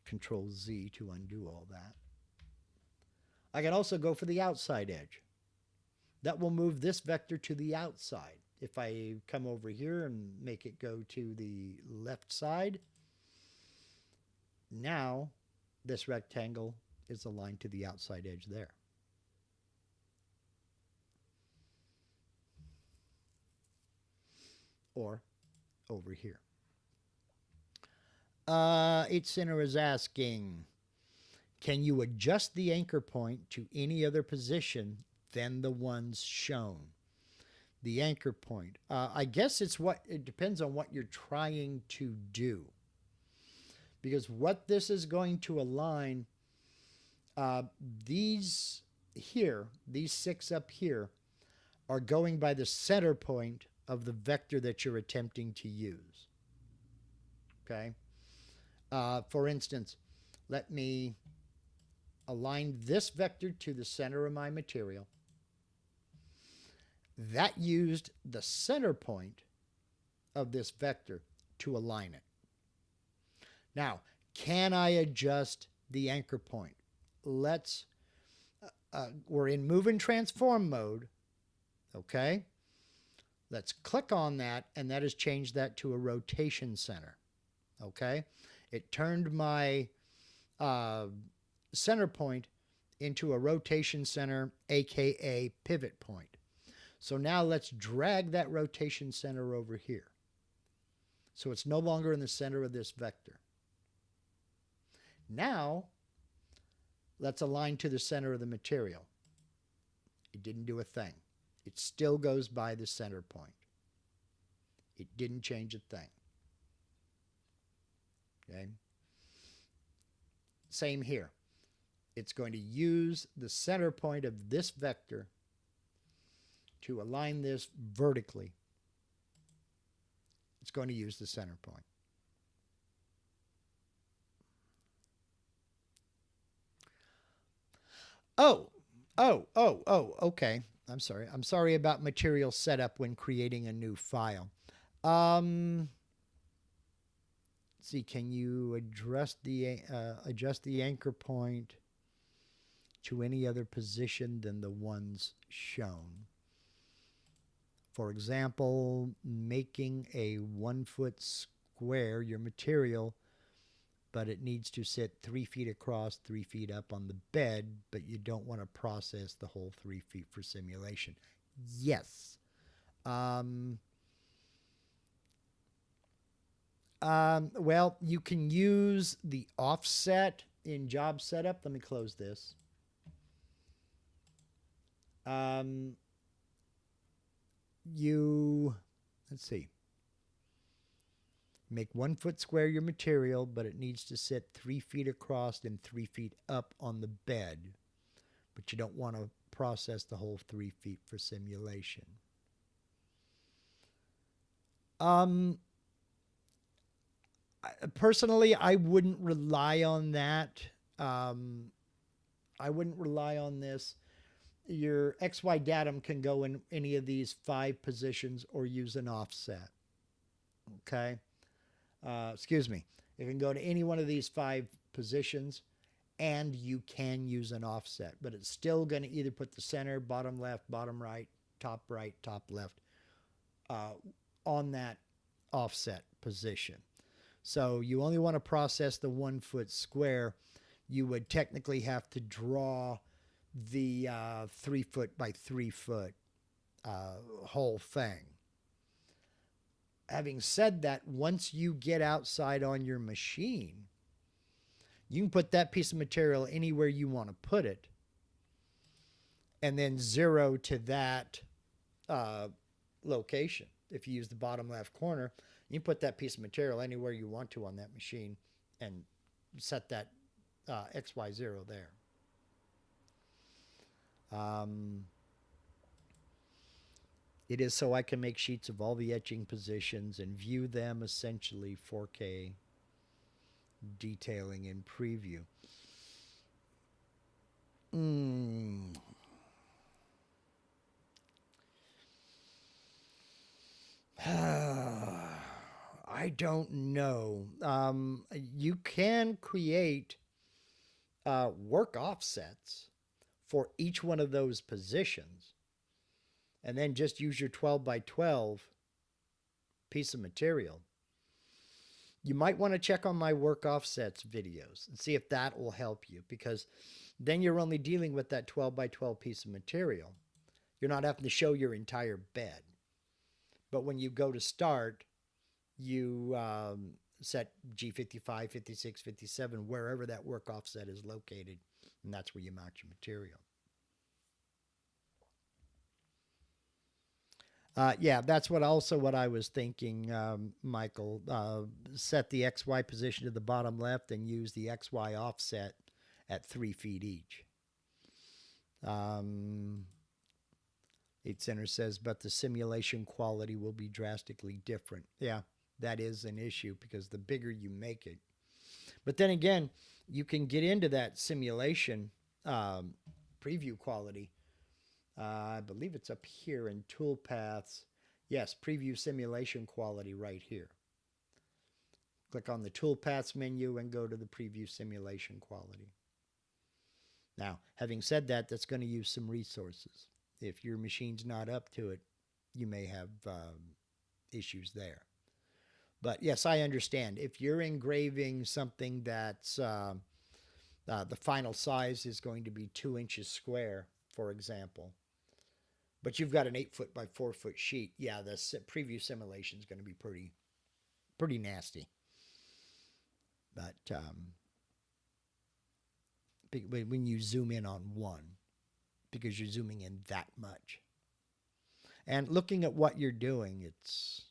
Control Z to undo all that. I can also go for the outside edge. That will move this vector to the outside. If I come over here and make it go to the left side, now this rectangle is aligned to the outside edge there. Or over here. Itcenter is asking, can you adjust the anchor point to any other position than the ones shown? The anchor point. I guess it depends on what you're trying to do. Because what this is going to align, these 6 up here, are going by the center point of the vector that you're attempting to use. Okay? For instance, let me align this vector to the center of my material. That used the center point of this vector to align it. Now, can I adjust the anchor point? We're in move and transform mode. Okay? Let's click on that, and that has changed that to a rotation center. Okay? It turned my center point into a rotation center, aka pivot point. So now let's drag that rotation center over here. So it's no longer in the center of this vector. Now, let's align to the center of the material. It didn't do a thing. It still goes by the center point. It didn't change a thing. Okay? Same here. It's going to use the center point of this vector to align this vertically. It's going to use the center point. Okay. I'm sorry. I'm sorry about material setup when creating a new file. Let's see, can you adjust the anchor point to any other position than the ones shown? For example, making a 1 foot square, your material, but it needs to sit 3 feet across, 3 feet up on the bed, but you don't want to process the whole 3 feet for simulation. Yes. Well, you can use the offset in job setup. Let me close this. Let's see. Make 1 foot square your material, but it needs to sit 3 feet across and 3 feet up on the bed. But you don't want to process the whole 3 feet for simulation. Personally, I wouldn't rely on that. I wouldn't rely on this. Your XY datum can go in any of these 5 positions or use an offset. Okay? Excuse me. You can go to any one of these 5 positions and you can use an offset, but it's still going to either put the center, bottom left, bottom right, top left on that offset position. So you only want to process the 1 foot square. You would technically have to draw the 3 foot by 3 foot whole thing. having said that, once you get outside on your machine, you can put that piece of material anywhere you want to put it, and then zero to that location. If you use the bottom left corner, you can put that piece of material anywhere you want to on that machine and set that XY0 there. It is so I can make sheets of all the etching positions and view them, essentially 4K detailing in preview. I don't know. You can create work offsets for each one of those positions, and then just use your 12 by 12 piece of material. You might want to check on my work offsets videos and see if that will help you, because then you're only dealing with that 12 by 12 piece of material. You're not having to show your entire bed. But when you go to start, you set G55, 56, 57, wherever that work offset is located, and that's where you mount your material. Yeah, that's what I was thinking, Michael. Set the XY position to the bottom left and use the XY offset at 3 feet each. 8 Center says, but the simulation quality will be drastically different. Yeah, that is an issue because the bigger you make it. But then again, you can get into that simulation preview quality. I believe it's up here in Toolpaths. Yes, preview simulation quality right here. Click on the Toolpaths menu and go to the preview simulation quality. Now, having said that, that's going to use some resources. If your machine's not up to it, you may have issues there. But yes, I understand. If you're engraving something that's the final size is going to be 2 inches square, for example, but you've got an 8 foot by 4 foot sheet, yeah, the preview simulation is going to be pretty nasty. But when you zoom in on one, because you're zooming in that much. And looking at what you're doing, it's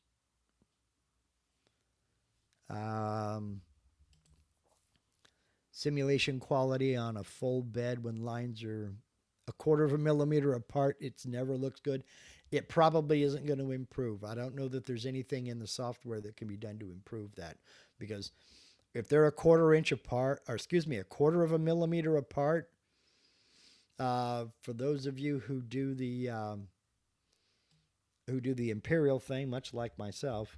simulation quality on a full bed when lines are 1/4 of a millimeter apart, it never looks good. It probably isn't going to improve. I don't know that there's anything in the software that can be done to improve that, because if they're 1/4 inch apart, or excuse me, 1/4 of a millimeter apart, for those of you who do the imperial thing, much like myself,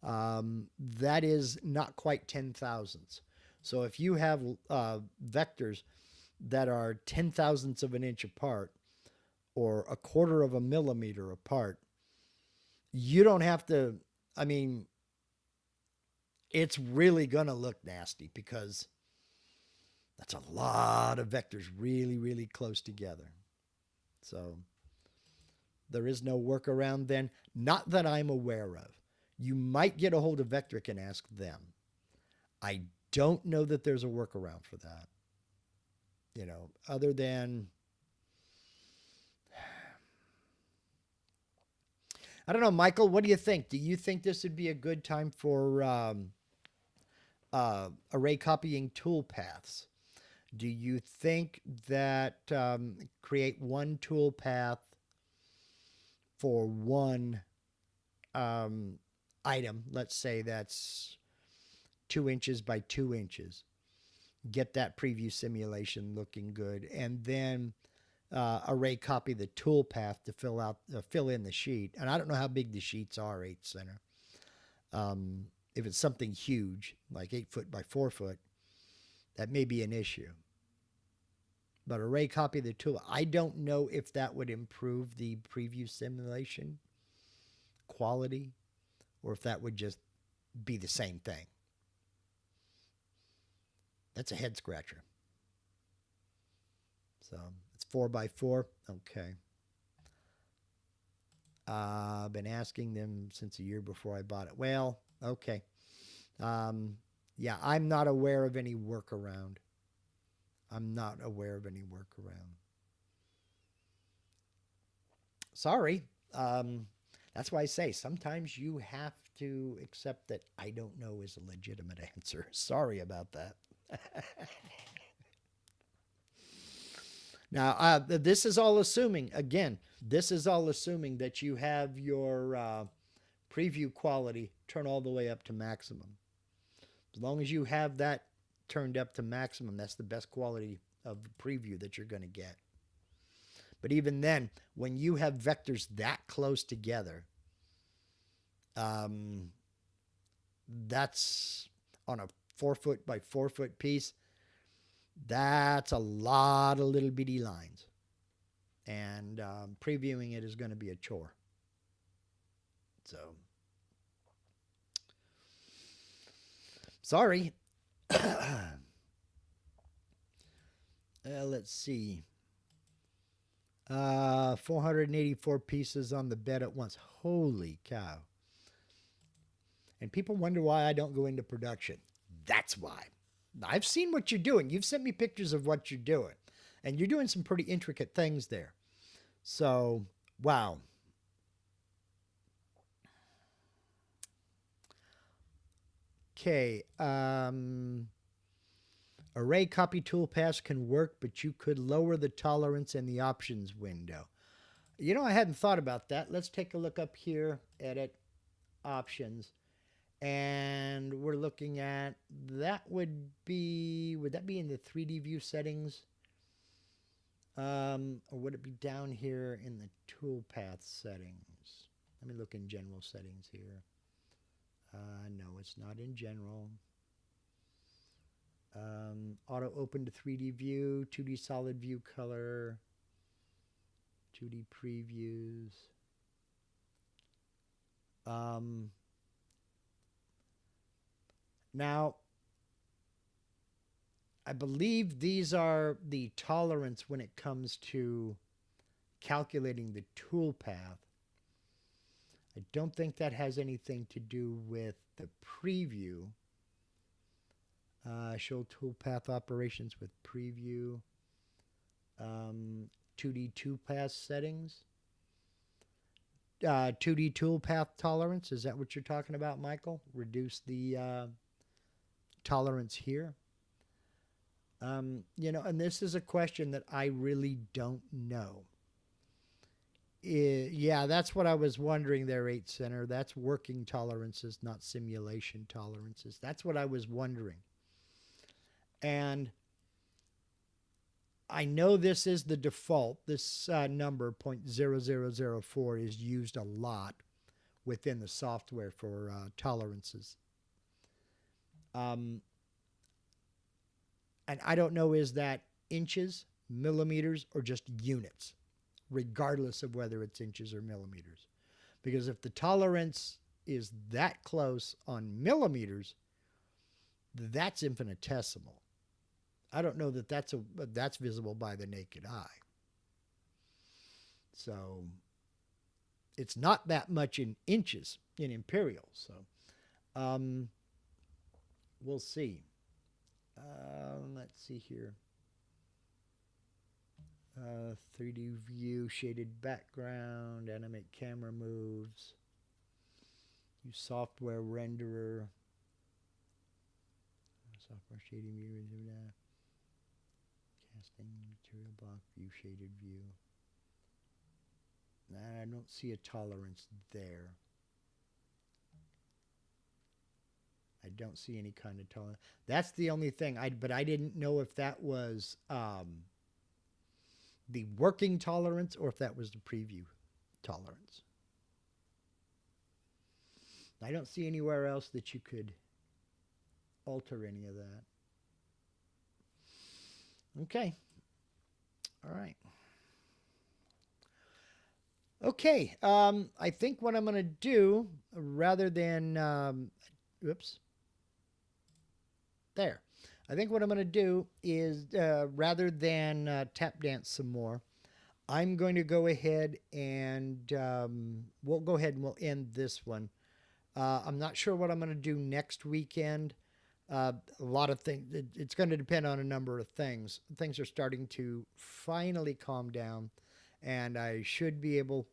that is not quite 10,000ths. So if you have vectors that are 10,000ths of an inch apart, or 1/4 of a millimeter apart, you don't have to, I mean, it's really going to look nasty because that's a lot of vectors really, really close together. So there is no workaround then, not that I'm aware of. You might get a hold of Vectric and ask them. I don't know that there's a workaround for that. You know, other than, I don't know, Michael, what do you think? Do you think this would be a good time for array copying toolpaths? Do you think that create one toolpath for one item, let's say that's 2 inches by 2 inches, get that preview simulation looking good, and then array copy the toolpath to fill in the sheet? And I don't know how big the sheets are, 8 Center. If it's something huge, like 8 foot by 4 foot, that may be an issue. But array copy the tool, I don't know if that would improve the preview simulation quality, or if that would just be the same thing. That's a head scratcher. So it's 4 by 4. Okay. Been asking them since a year before I bought it. Well, okay. Yeah, I'm not aware of any workaround. I'm not aware of any workaround. Sorry. That's why I say sometimes you have to accept that I don't know is a legitimate answer. Sorry about that. Now, this is all assuming, again, this is all assuming that you have your preview quality turn all the way up to maximum. As long as you have that turned up to maximum, that's the best quality of preview that you're going to get. But even then, when you have vectors that close together, that's on a 4-foot by 4-foot piece. That's a lot of little bitty lines. And previewing it is going to be a chore. So, sorry. Let's see. 484 pieces on the bed at once. Holy cow. And people wonder why I don't go into production. That's why. I've seen what you're doing. You've sent me pictures of what you're doing. And you're doing some pretty intricate things there. So, wow. Okay. Array copy toolpaths can work, but you could lower the tolerance in the options window. You know, I hadn't thought about that. Let's take a look up here, edit, options. And we're looking at, that would that be in the 3D view settings? Or would it be down here in the toolpath settings? Let me look in general settings here. No, it's not in general. Auto open to 3D view, 2D solid view color, 2D previews. Now, I believe these are the tolerance when it comes to calculating the toolpath. I don't think that has anything to do with the preview. Show toolpath operations with preview. 2D toolpath settings. 2D toolpath tolerance. Is that what you're talking about, Michael? Reduce the tolerance here. You know, and this is a question that I really don't know. Yeah, that's what I was wondering there, 8 Center. That's working tolerances, not simulation tolerances. That's what I was wondering. And I know this is the default. This number, 0.0004, is used a lot within the software for tolerances. And I don't know, is that inches, millimeters, or just units, regardless of whether it's inches or millimeters. Because if the tolerance is that close on millimeters, that's infinitesimal. I don't know that that's visible by the naked eye. So it's not that much in inches in imperial. So we'll see. Let's see here. 3D view, shaded background, animate camera moves, use software renderer, software shading view, casting material block view, shaded view. I don't see a tolerance there. I don't see any kind of tolerance. That's the only thing. But I didn't know if that was the working tolerance or if that was the preview tolerance. I don't see anywhere else that you could alter any of that. Okay. All right. Okay. I think what I'm going to do, rather than, oops. There. I think what I'm going to do is, rather than tap dance some more, I'm going to go ahead and we'll end this one. I'm not sure what I'm going to do next weekend. A lot of things. It's going to depend on a number of things. Things are starting to finally calm down, and I should be able,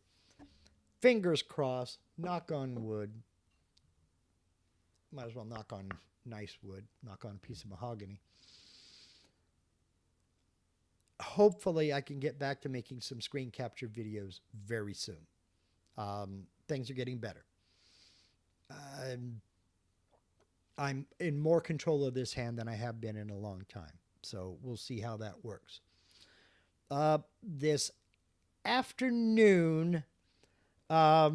fingers crossed, knock on wood. Might as well knock on nice wood, knock on a piece of mahogany. Hopefully, I can get back to making some screen capture videos very soon. Things are getting better. I'm in more control of this hand than I have been in a long time. So we'll see how that works. This afternoon, I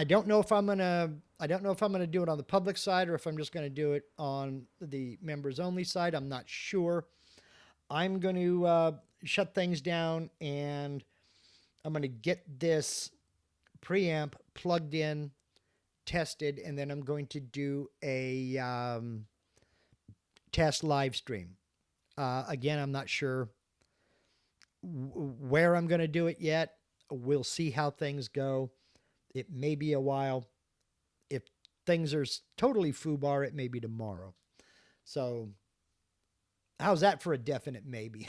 don't know if I'm gonna do it on the public side or if I'm just gonna do it on the members only side. I'm not sure. I'm going to shut things down, and I'm going to get this preamp plugged in, tested, and then I'm going to do a test live stream. Again, I'm not sure where I'm going to do it yet. We'll see how things go. It may be a while. If things are totally foobar, it may be tomorrow. So how's that for a definite maybe?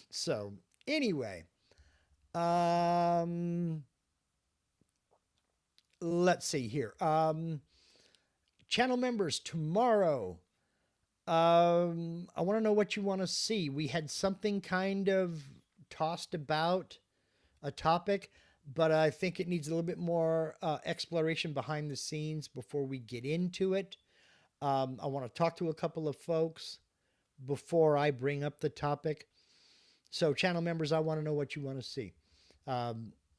So anyway, let's see here. Channel members, tomorrow, I want to know what you want to see. We had something kind of tossed about, a topic, but I think it needs a little bit more exploration behind the scenes before we get into it. I want to talk to a couple of folks before I bring up the topic. So channel members, I want to know what you want to see.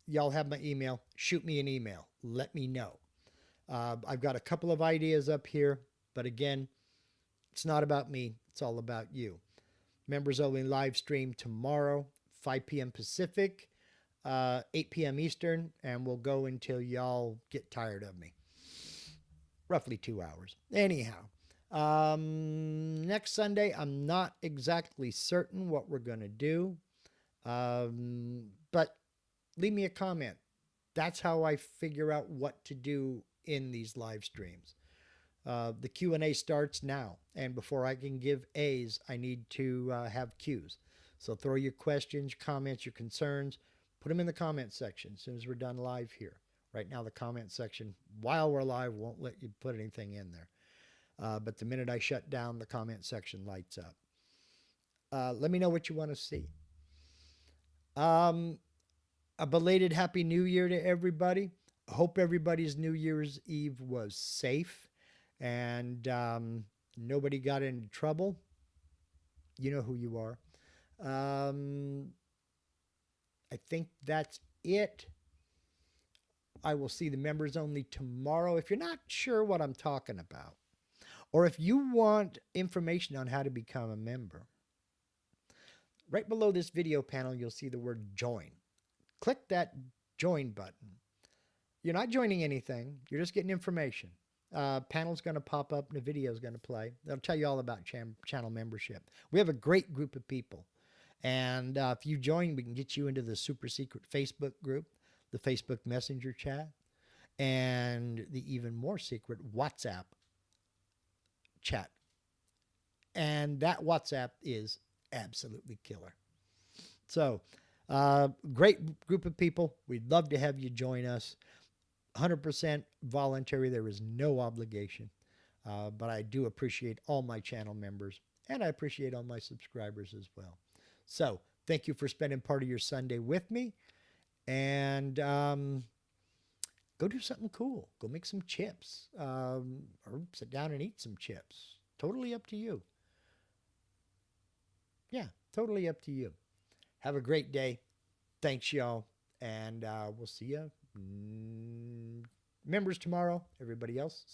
Y'all have my email. Shoot me an email. Let me know. I've got a couple of ideas up here, but again, it's not about me. It's all about you. Members only live stream tomorrow, 5 p.m. Pacific, 8 p.m. Eastern, and we'll go until y'all get tired of me. Roughly 2 hours. Anyhow, next Sunday, I'm not exactly certain what we're going to do, but leave me a comment. That's how I figure out what to do in these live streams. The Q&A starts now, and before I can give A's, I need to have Q's. So throw your questions, comments, your concerns, put them in the comment section as soon as we're done live here. Right now, the comment section, while we're live, won't let you put anything in there. But the minute I shut down, the comment section lights up. Let me know what you want to see. A belated Happy New Year to everybody. I hope everybody's New Year's Eve was safe and nobody got into trouble. You know who you are. I think that's it. I will see the members only tomorrow. If you're not sure what I'm talking about, or if you want information on how to become a member, right below this video panel, you'll see the word join. Click that join button. You're not joining anything. You're just getting information. Panel's going to pop up and the video is going to play. They'll tell you all about channel membership. We have a great group of people. And if you join, we can get you into the super secret Facebook group, the Facebook Messenger chat, and the even more secret WhatsApp chat. And that WhatsApp is absolutely killer. So, great group of people. We'd love to have you join us. 100% voluntary. There is no obligation. But I do appreciate all my channel members, and I appreciate all my subscribers as well. So, thank you for spending part of your Sunday with me. And go do something cool. Go make some chips. Or sit down and eat some chips. Totally up to you. Yeah, totally up to you. Have a great day. Thanks, y'all. And we'll see you members tomorrow. Everybody else.